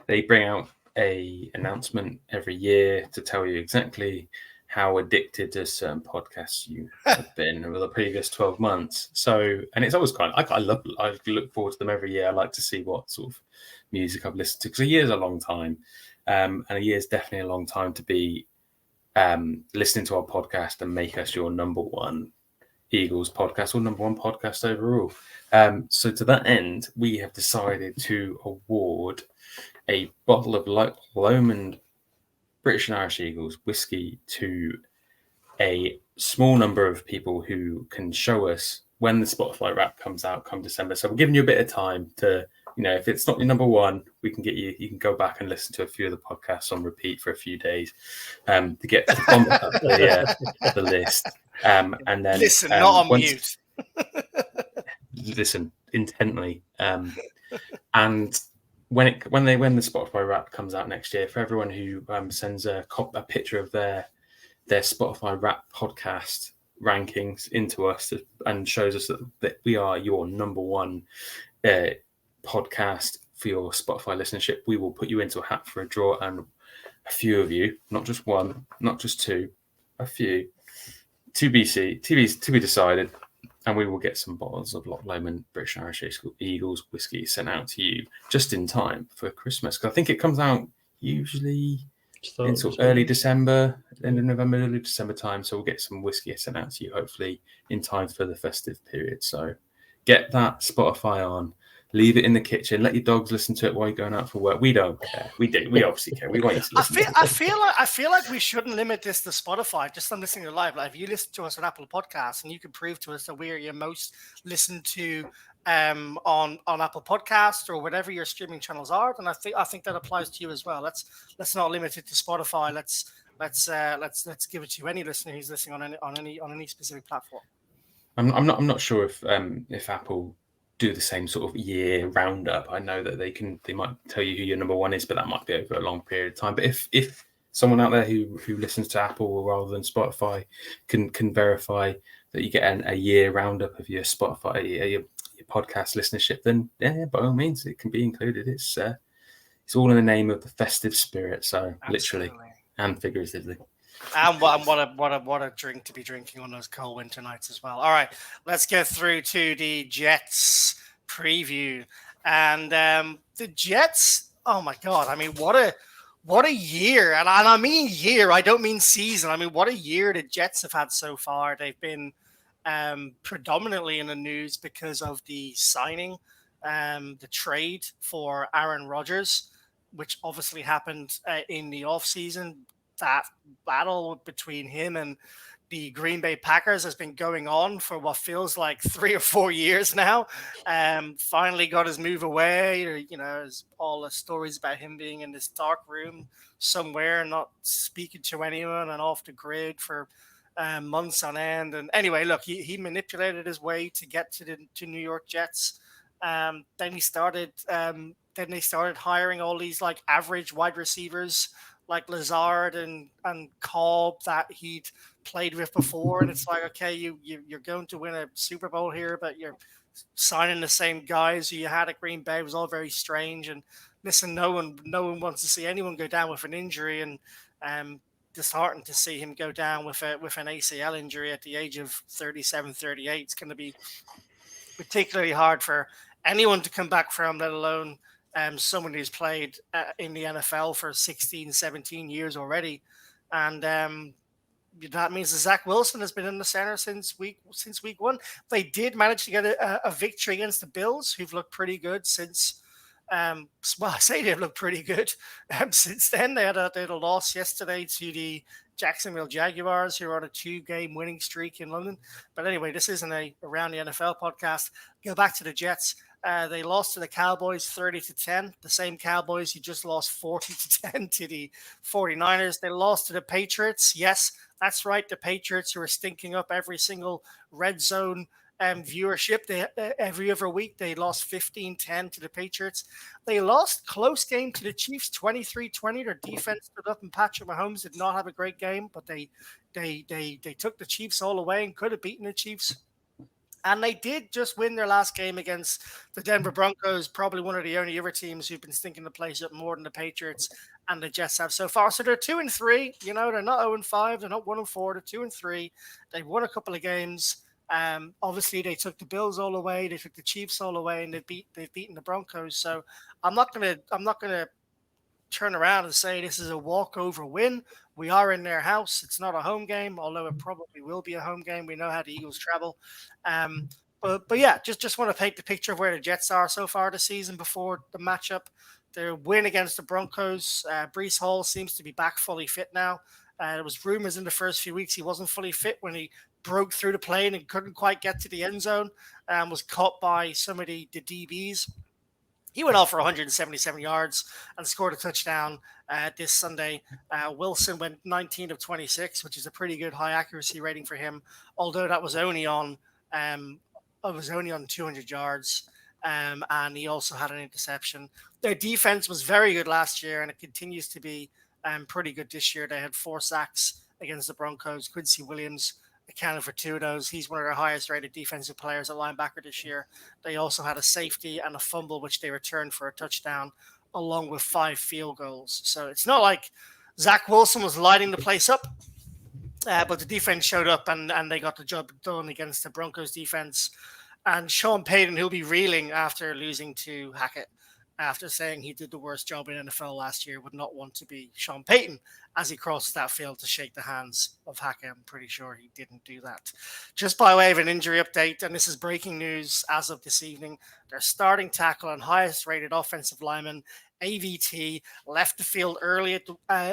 they bring out a announcement every year to tell you exactly how addicted to certain podcasts you have been over the previous 12 months. So, and it's always I look forward to them every year. I like to see what sort of music I've listened to, because a year is a long time, and a year is definitely a long time to be listening to our podcast and make us your number one Eagles podcast or number one podcast overall. So to that end, we have decided to award a bottle of Lomond British and Irish Eagles whiskey to a small number of people who can show us when the Spotify Wrap comes out come December. So we're giving you a bit of time to, if it's not your number one, we can get you can go back and listen to a few of the podcasts on repeat for a few days to get to bump up the list. And then listen, not on mute. Listen intently. And when the Spotify Wrap comes out next year, for everyone who sends a picture of their Spotify Wrap podcast rankings into us and shows us that we are your number one podcast for your Spotify listenership, we will put you into a hat for a draw, and a few of you, not just one, not just two, a few, to be decided, and we will get some bottles of Loch Lomond British and Irish Eagles whiskey sent out to you just in time for Christmas, because I think it comes out usually in sort of early December, end of November, early December time. So we'll get some whiskey sent out to you, hopefully in time for the festive period. So get that Spotify on, leave it in the kitchen, let your dogs listen to it while you're going out for work. We don't care. We do. We obviously care. We want you to listen. I feel like we shouldn't limit this to Spotify. Just on listening to live, like if you listen to us on Apple Podcasts and you can prove to us that we are your most listened to on Apple Podcasts or whatever your streaming channels are, then I think that applies to you as well. Let's not limit it to Spotify. Let's give it to any listener who's listening on any specific platform. I'm not sure if Apple do the same sort of year roundup. I know that they might tell you who your number one is, but that might be over a long period of time. But if someone out there who listens to Apple rather than Spotify can verify that you get a year roundup of your Spotify your podcast listenership, then yeah, by all means it can be included. It's all in the name of the festive spirit, so Absolutely. literally and figuratively. And what a drink to be drinking on those cold winter nights as well. All right, let's get through to the Jets preview. And the Jets, oh my God, I mean, what a year. And I mean year, I don't mean season. I mean, what a year the Jets have had so far. They've been predominantly in the news because of the signing, the trade for Aaron Rodgers, which obviously happened in the offseason. That battle between him and the Green Bay Packers has been going on for what feels like 3 or 4 years now. Finally got his move away. There's all the stories about him being in this dark room somewhere, not speaking to anyone and off the grid for months on end. And anyway, look, he manipulated his way to get to New York Jets. Then they started hiring all these like average wide receivers like Lazard and Cobb that he'd played with before, and it's like, okay, you're going to win a Super Bowl here, but you're signing the same guys who you had at Green Bay. It was all very strange. And listen, no one wants to see anyone go down with an injury, and disheartened to see him go down with an ACL injury at the age of 37, 38. It's going to be particularly hard for anyone to come back from, let alone someone who's played in the NFL for 16, 17 years already. And that means that Zach Wilson has been in the center since week one. They did manage to get a victory against the Bills, who've looked pretty good since. I say they've looked pretty good since then. They had a loss yesterday to the Jacksonville Jaguars, who are on a 2-game winning streak in London. But anyway, this isn't a Around the NFL podcast. Go back to the Jets. They lost to the Cowboys 30-10, the same Cowboys who just lost 40-10 to the 49ers. They lost to the Patriots. Yes, that's right, the Patriots, who are stinking up every single red zone viewership. They every other week they lost 15-10 to the Patriots. They lost close game to the Chiefs 23-20. Their defense stood up, and Patrick Mahomes did not have a great game, but they took the Chiefs all away and could have beaten the Chiefs. And they did just win their last game against the Denver Broncos, probably one of the only other teams who've been stinking the place up more than the Patriots and the Jets have so far. So they're 2-3. You know, they're not 0-5. They're not 1-4. They're 2-3. They've won a couple of games. Obviously, they took the Bills all away. They took the Chiefs all away, and they've beaten the Broncos. So I'm not gonna turn around and say this is a walkover win. We are in their house. It's not a home game, although it probably will be a home game. We know how the Eagles travel. But yeah, just want to paint the picture of where the Jets are so far this season before the matchup. Their win against the Broncos. Breece Hall seems to be back fully fit now. There was rumors in the first few weeks he wasn't fully fit when he broke through the plane and couldn't quite get to the end zone and was caught by some of the DBs. He went off for 177 yards and scored a touchdown this Sunday. Wilson went 19 of 26, which is a pretty good high accuracy rating for him, although that was only on 200 yards. And he also had an interception. Their defense was very good last year, and it continues to be pretty good this year. They had 4 sacks against the Broncos. Quincy Williams accounted for 2 of those. He's one of their highest rated defensive players at linebacker this year. They also had a safety and a fumble, which they returned for a touchdown, along with 5 field goals. So it's not like Zach Wilson was lighting the place up, but the defense showed up and they got the job done against the Broncos defense. And Sean Payton, who'll be reeling after losing to Hackett, after saying he did the worst job in NFL last year, would not want to be Sean Payton as he crosses that field to shake the hands of Hackett. I'm pretty sure he didn't do that. Just by way of an injury update, and this is breaking news as of this evening, their starting tackle and highest rated offensive lineman, AVT, left the field early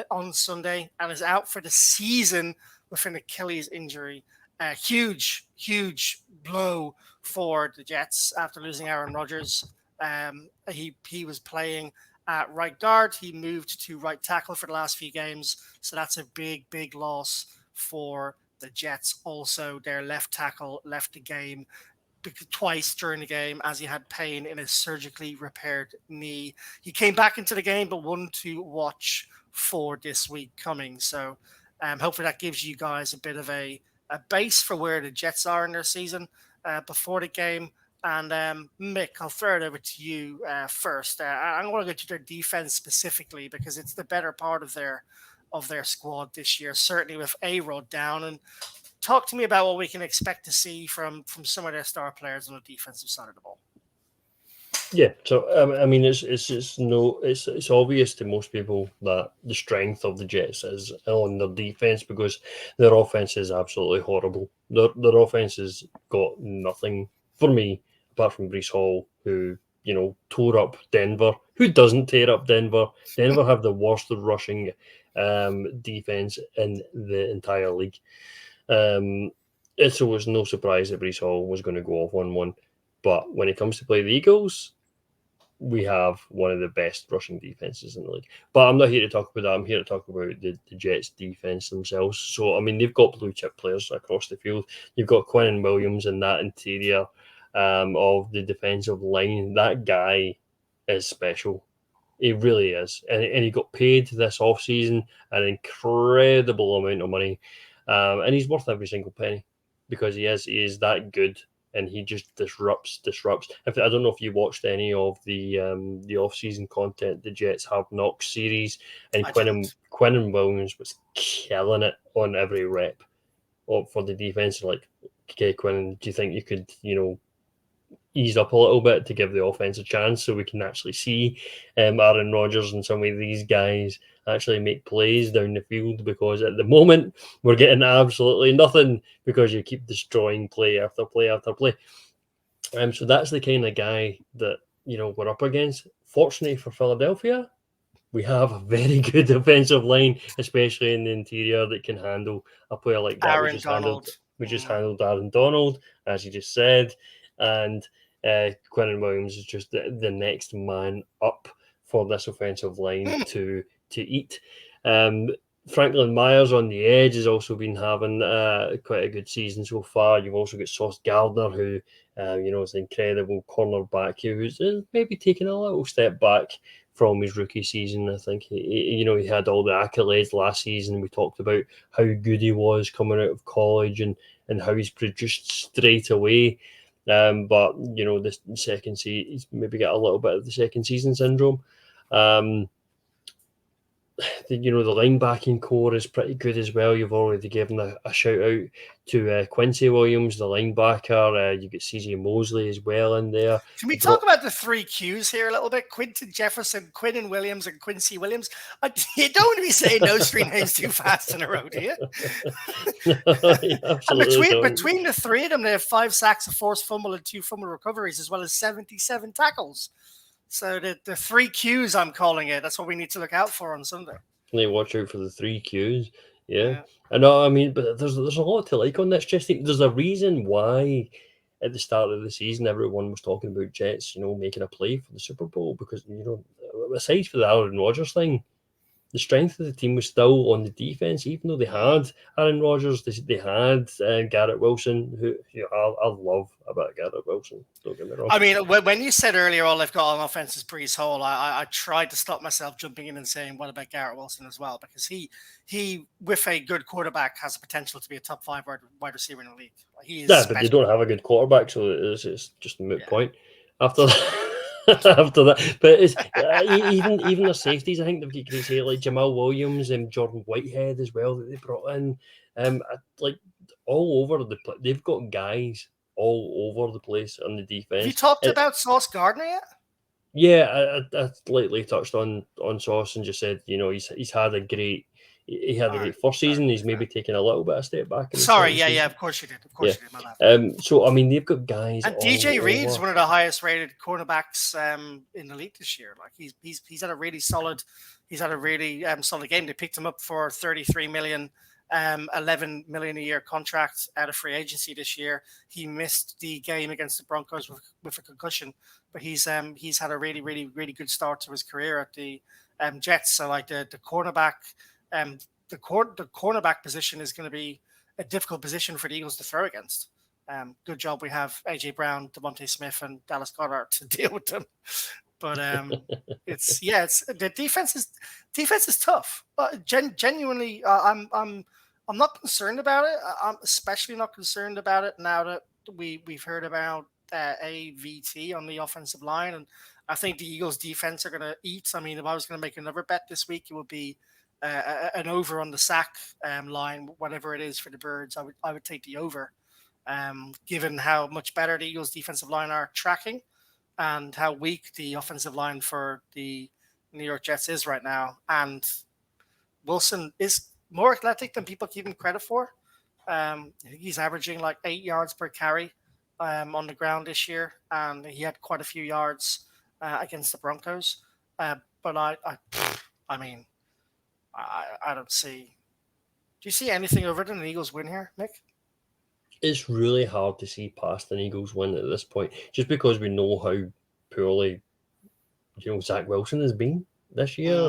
on Sunday and is out for the season with an Achilles injury. Huge blow for the Jets after losing Aaron Rodgers. He was playing at right guard. He moved to right tackle for the last few games. So that's a big loss for the Jets. Also, their left tackle left the game twice during the game as he had pain in his surgically repaired knee. He came back into the game, but one to watch for this week coming. So hopefully that gives you guys a bit of a base for where the Jets are in their season before the game. And Mick, I'll throw it over to you first. I want to go to their defense specifically because it's the better part of their squad this year, certainly with A-Rod down. And talk to me about what we can expect to see from some of their star players on the defensive side of the ball. Yeah, so I mean, it's obvious to most people that the strength of the Jets is on their defense because their offense is absolutely horrible. Their offense has got nothing for me apart from Breece Hall, who tore up Denver. Who doesn't tear up Denver? Denver have the worst rushing defense in the entire league. It was no surprise that Breece Hall was going to go off 1-1. But when it comes to play the Eagles, we have one of the best rushing defenses in the league. But I'm not here to talk about that. I'm here to talk about the Jets defense themselves. So, I mean, they've got blue chip players across the field. You've got Quinnen Williams in that interior of the defensive line. That guy is special. He really is. And he got paid this offseason an incredible amount of money. And he's worth every single penny because he is that good. And he just disrupts. I don't know if you watched any of the off-season content the Jets have Knox series, and Quinnen Williams was killing it on every rep for the defense. Like, okay, Quinnen, do you think you could, ease up a little bit to give the offense a chance so we can actually see Aaron Rodgers and some of these guys actually make plays down the field, because at the moment we're getting absolutely nothing because you keep destroying play after play after play. So that's the kind of guy that we're up against. Fortunately for Philadelphia, we have a very good defensive line, especially in the interior, that can handle a player like that. We just handled Aaron Donald, as you just said, and Quinnen Williams is just the next man up for this offensive line to eat. Franklin Myers on the edge has also been having quite a good season so far. You've also got Sauce Gardner, who is an incredible cornerback who's maybe taking a little step back from his rookie season. I think he had all the accolades last season. We talked about how good he was coming out of college and how he's produced straight away. But this second season, he's maybe got a little bit of the second season syndrome. The linebacking core is pretty good as well. You've already given a shout out to Quincy Williams, the linebacker. You get CJ Mosley as well in there. Can we talk about the 3 Qs here a little bit? Quinton Jefferson, Quinnen Williams, and Quincy Williams. You don't want to be saying those 3 names too fast in a row, do you? Between the 3 of them, they have 5 sacks, a forced fumble, and 2 fumble recoveries, as well as 77 tackles. So the 3 Qs, I'm calling it. That's what we need to look out for on Sunday. They watch out for the 3 Qs. Yeah. I know. I mean, but there's a lot to like on this. Just there's a reason why at the start of the season everyone was talking about Jets, making a play for the Super Bowl, because aside for the Aaron Rodgers thing, the strength of the team was still on the defense, even though they had Aaron Rodgers, they had Garrett Wilson, who I love about Garrett Wilson. Don't get me wrong. I mean, when you said earlier all they've got on offense is Breece Hall, I tried to stop myself jumping in and saying, what about Garrett Wilson as well? Because he with a good quarterback, has the potential to be a top 5 wide receiver in the league. He is but they don't have a good quarterback, so it's just a moot point after that. After that, but it's even the safeties. I think they've got great safety like Jamal Williams and Jordan Whitehead as well that they brought in. Like all over the place, they've got guys all over the place on the defense. Have you talked about Sauce Gardner yet? Yeah, I slightly touched on Sauce and just said he's had a great. He had a great first season. He's maybe taken a little bit of step back. Sorry, yeah, of course you did. Of course you did. My bad. So I mean, they've got guys. And DJ Reed's one of the highest rated cornerbacks in the league this year. Like he's had a really solid. He's had a really solid game. They picked him up for $33 million, $11 million a year contract out of free agency this year. He missed the game against the Broncos with a concussion, but he's had a really, really, really good start to his career at the Jets. So like the cornerback. The cornerback position is going to be a difficult position for the Eagles to throw against. Good job we have AJ Brown, Devontae Smith, and Dallas Goedert to deal with them. But it's the defense is tough. Genuinely, I'm not concerned about it. I'm especially not concerned about it now that we've heard about AVT on the offensive line, and I think the Eagles defense are going to eat. I mean, if I was going to make another bet this week, it would be an over on the sack line, whatever it is for the Birds. I would take the over, given how much better the Eagles' defensive line are tracking and how weak the offensive line for the New York Jets is right now. And Wilson is more athletic than people give him credit for. I think he's averaging like 8 yards per carry on the ground this year, and he had quite a few yards against the Broncos. But I mean, I don't see. Do you see anything other than an Eagles win here, Nick? It's really hard to see past an Eagles win at this point, just because we know how poorly, Zach Wilson has been this year.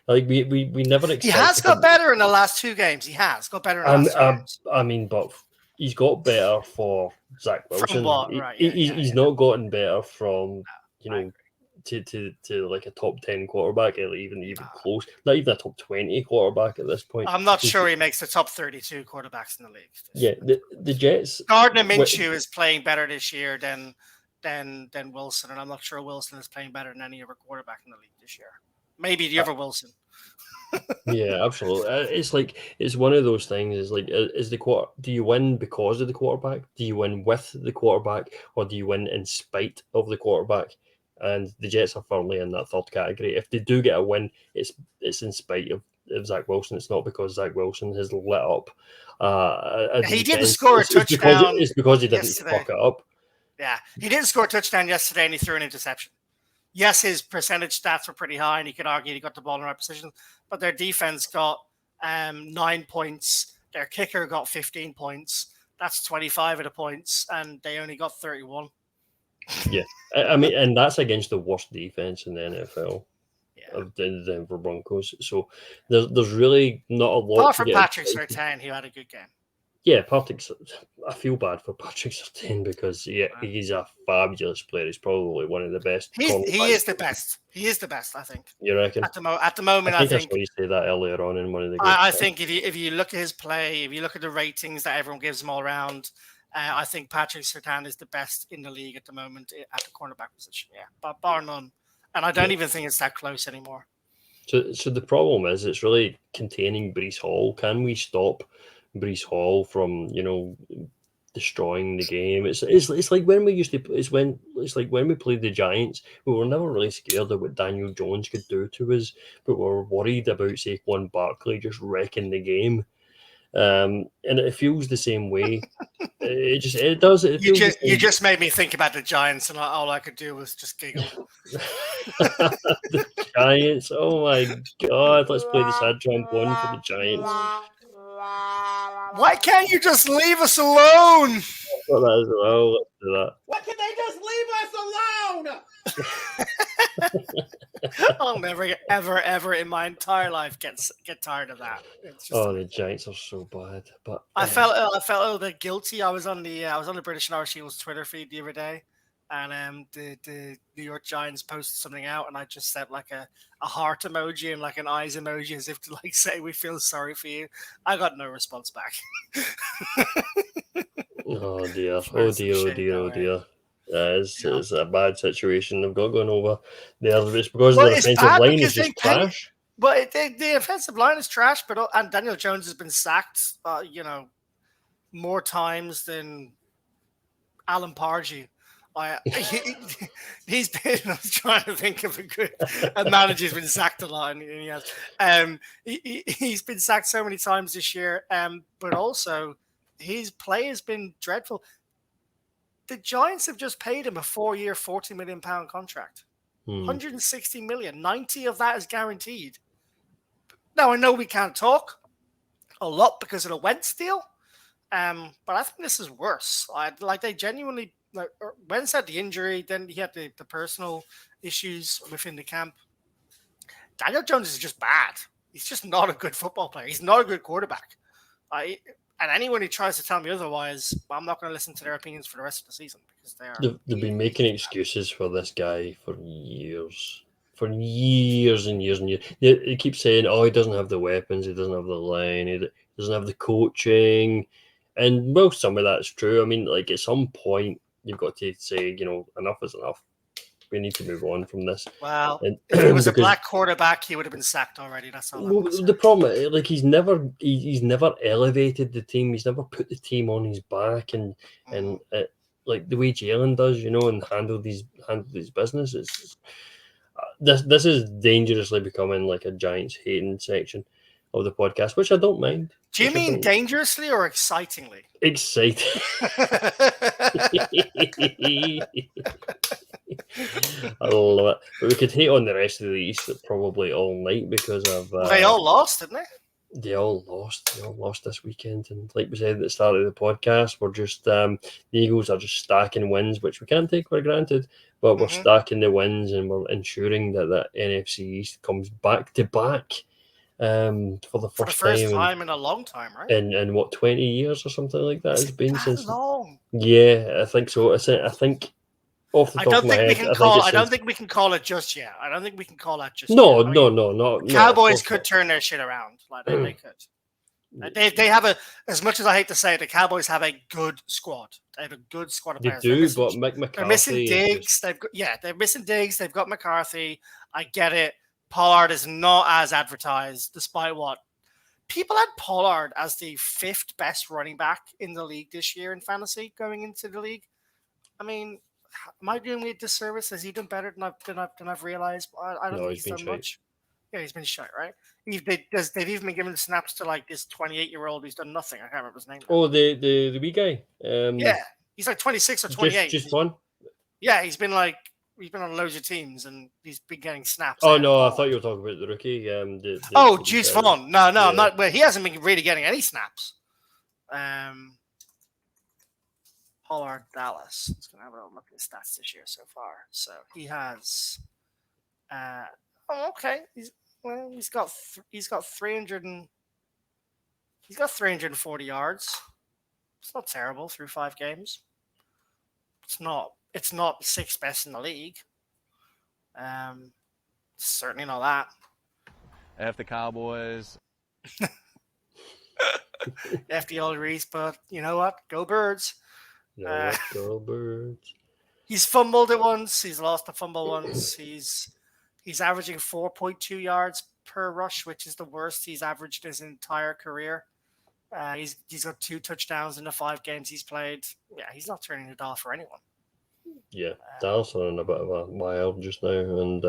Like we never expected. He has got better in the last 2 games. He has got better in the last 2 games. I mean, but he's got better for Zach Wilson. From what? Right. He's not gotten better from to like a top 10 quarterback, or even close, not even a top 20 quarterback at this point. I'm not sure he makes the top 32 quarterbacks in the league. Yeah, the Jets. Gardner Minshew is playing better this year than Wilson, and I'm not sure Wilson is playing better than any other quarterback in the league this year. Maybe the other Wilson. Yeah, absolutely. It's one of those things. Is like, do you win because of the quarterback? Do you win with the quarterback, or do you win in spite of the quarterback? And the Jets are firmly in that third category. If they do get a win, it's in spite of Zach Wilson. It's not because Zach Wilson has lit up. He didn't score a touchdown. It's because he didn't yesterday. fuck it up. Yeah, he didn't score a touchdown yesterday, and he threw an interception. Yes, his percentage stats were pretty high, and you could argue he got the ball in the right position. But their defense got 9 points. Their kicker got 15 points. That's 25 of the points, and they only got 31. Yeah, I mean, and that's against the worst defense in the NFL. Yeah, of the Denver Broncos. So there's really not a lot. Apart to from get Patrick excited. Surtain, who had a good game. Yeah, I feel bad for Patrick Surtain because he's a fabulous player. He's probably one of the best. He cornerbacks. is the best. He is the best, I think. You reckon? At the moment, I saw you say that earlier on in one of the. I think if you look at his play, if you look at the ratings that everyone gives him all around, I think Patrick Surtain is the best in the league at the moment at the cornerback position. Yeah, but bar none. And I don't even think it's that close anymore. So the problem is it's really containing Breece Hall. Can we stop Breece Hall from destroying the game? It's like when we used to. It's like when we played the Giants. We were never really scared of what Daniel Jones could do to us, but we were worried about Saquon Barkley just wrecking the game. And it feels the same way. It does. You just made me think about the Giants, and all I could do was just giggle. The Giants. Oh my God! Let's play the sad trombone for the Giants. Why can't you just leave us alone? Got that as well. Let's do that. Why can't they just leave us alone? I'll never, ever in my entire life get tired of that. It's just The Giants are so bad. But I felt a little bit guilty. I was on the British and Irish Eagles Twitter feed the other day, and the New York Giants posted something out, and I just sent like a heart emoji and like an eyes emoji as if to like say we feel sorry for you. I got no response back. oh dear! Oh dear! It's a bad situation they've got going over there. It's because the defensive line is just trash. But the offensive line is trash. And Daniel Jones has been sacked, more times than Alan Pardew. He's been. I was trying to think of a manager's been sacked a lot, and he has. He's been sacked so many times this year. But also his play has been dreadful. The Giants have just paid him a 4-year, £40 million contract. 160 million. 90 of that is guaranteed. Now, I know we can't talk a lot because of the Wentz deal, but I think this is worse. They genuinely, Wentz had the injury, then he had the personal issues within the camp. Daniel Jones is just bad. He's just not a good football player. He's not a good quarterback. And anyone who tries to tell me otherwise, I'm not going to listen to their opinions for the rest of the season because they've been making excuses for this guy for years and years. They keep saying, "Oh, he doesn't have the weapons, he doesn't have the line, he doesn't have the coaching," and well, some of that's true. I mean, like at some point, you've got to say, enough is enough. We need to move on from this. Well, if he was a black quarterback, he would have been sacked already. That's all. The problem, like he's never elevated the team. He's never put the team on his back and like the way Jalen does, and handle his business. This is dangerously becoming like a Giants hating section of the podcast, which I don't mind. Do you mean dangerously or excitingly? Exciting. I love it. But we could hate on the rest of the East probably all night because of... they all lost, didn't they? They all lost this weekend. And like we said at the start of the podcast, we're just... the Eagles are just stacking wins, which we can't take for granted. But we're stacking the wins and we're ensuring that the NFC East comes back to back for the first time in a long time, right? In what, 20 years or something like that? It's been since long. Yeah, I think so. I think off the top of my head, I don't think we can call it just yet. I don't think we can call that just no, yet. No. Cowboys could turn their shit around. Like they could. They have as much as I hate to say it, the Cowboys have a good squad. They have a good squad of players. They do, but McCarthy. They're missing Diggs. They're missing Diggs. They've got McCarthy. I get it. Pollard is not as advertised, despite what people had Pollard as the 5th best running back in the league this year in fantasy going into the league. I mean, am I doing me a disservice? Has he done better than I've realized? I don't think he's done much. Yeah, he's been shot, right? They've even been giving snaps to like this 28-year-old who's done nothing. I can't remember his name. Oh, the wee guy. Yeah, he's like 26 or 28. Just one. Yeah, he's been on loads of teams and he's been getting snaps. Oh no, I thought you were talking about the rookie. Juice Vaughn. No, yeah. I'm not. Well, he hasn't been really getting any snaps. Pollard Dallas. Let's gonna have a look at his stats this year so far. So he has. Oh, okay. He's got 340 yards. It's not terrible through 5 games. It's not 6th best in the league. Certainly not that. F the Cowboys. F the old Reese, but you know what? Go Birds. Go Birds. He's fumbled it once. He's lost a fumble once. He's averaging 4.2 yards per rush, which is the worst he's averaged his entire career. He's got 2 touchdowns in the 5 games he's played. Yeah, he's not turning the dial for anyone. Yeah, Dallas are on a bit of a wild just now, and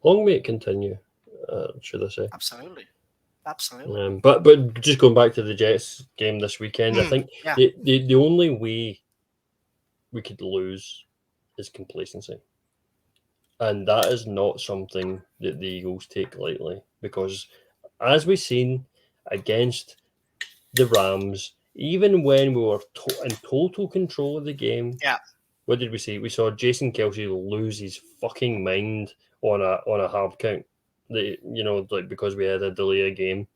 long may it continue, should I say. Absolutely. But just going back to the Jets game this weekend, I think the only way we could lose is complacency. And that is not something that the Eagles take lightly, because as we've seen against the Rams, even when we were in total control of the game, what did we see? We saw Jason Kelce lose his fucking mind on a hard count. Because we had a delay of game.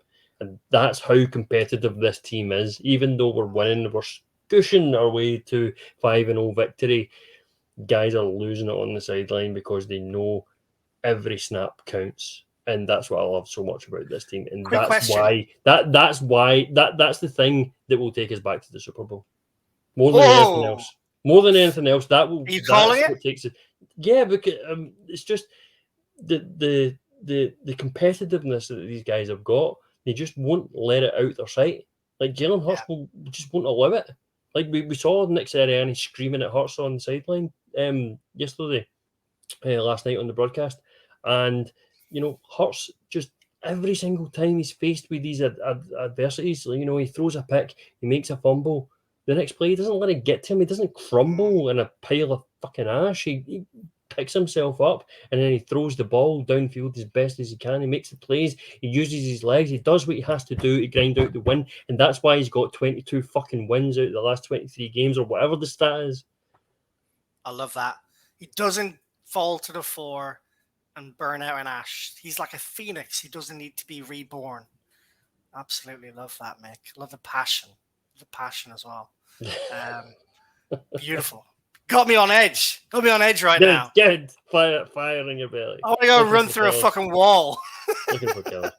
And that's how competitive this team is. Even though we're winning, we're scooshing our way to 5-0 victory. Guys are losing it on the sideline because they know every snap counts. And that's what I love so much about this team. And that's why that's the thing that will take us back to the Super Bowl. More than anything else. More than anything else, that will. Are you calling it? Takes it. Yeah, because it's just the competitiveness that these guys have got. They just won't let it out their sight. Like Jalen Hurts will just won't allow it. Like we saw Nick Sirianni screaming at Hurts on the sideline yesterday, last night on the broadcast, and Hurts just every single time he's faced with these adversities, he throws a pick, he makes a fumble. The next play, he doesn't let it get to him. He doesn't crumble in a pile of fucking ash. He picks himself up and then he throws the ball downfield as best as he can. He makes the plays. He uses his legs. He does what he has to do to grind out the win. And that's why he's got 22 fucking wins out of the last 23 games or whatever the stat is. I love that. He doesn't fall to the floor and burn out in ash. He's like a phoenix. He doesn't need to be reborn. Absolutely love that, Mick. Love the passion. The passion as well. Beautiful. Got me on edge. Got me on edge right now. Good. Fire in your belly. I want to go run through a fucking wall. Looking for killers.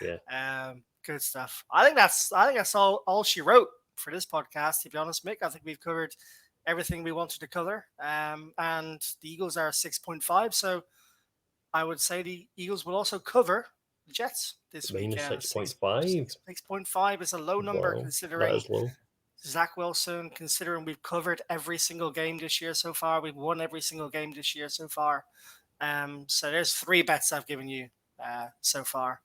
Yeah. Good stuff. I think that's all she wrote for this podcast, to be honest, Mick. I think we've covered everything we wanted to cover. And the Eagles are 6.5, so I would say the Eagles will also cover the Jets this weekend. 6.5. 6.5 is a low number considering that is low. Zach Wilson, considering we've covered every single game this year so far. We've won every single game this year so far. So there's 3 bets I've given you so far.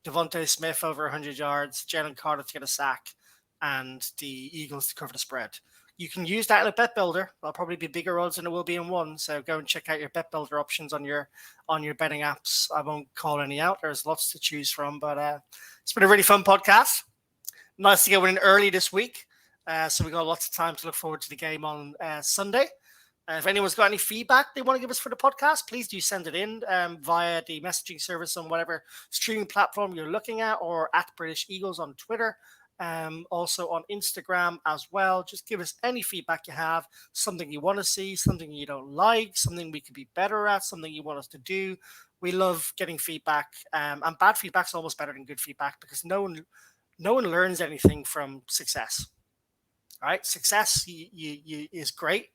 Devontae Smith over 100 yards, Jalen Carter to get a sack, and the Eagles to cover the spread. You can use that in a bet builder. There'll probably be bigger odds than it will be in one. So go and check out your bet builder options on your betting apps. I won't call any out. There's lots to choose from, but it's been a really fun podcast. Nice to get one in early this week. So we got lots of time to look forward to the game on Sunday. If anyone's got any feedback they want to give us for the podcast, please do send it in via the messaging service on whatever streaming platform you're looking at, or at British Eagles on Twitter. Also on Instagram as well. Just give us any feedback you have, something you want to see, something you don't like, something we could be better at, something you want us to do. We love getting feedback, and bad feedback's almost better than good feedback, because no one learns anything from success. All right, success is great.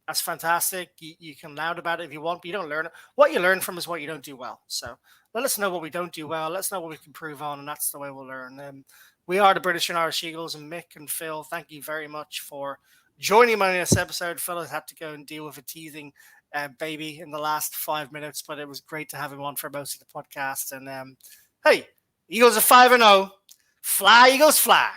That's fantastic. You can loud about it if you want, but you don't learn it. What you learn from is what you don't do well. So let us know what we don't do well. Let us know what we can improve on, and that's the way we'll learn. We are the British and Irish Eagles, and Mick and Phil, thank you very much for joining me on this episode. Phil has had to go and deal with a teething baby in the last 5 minutes, but it was great to have him on for most of the podcast. And hey, Eagles are 5-0. Fly, Eagles, fly.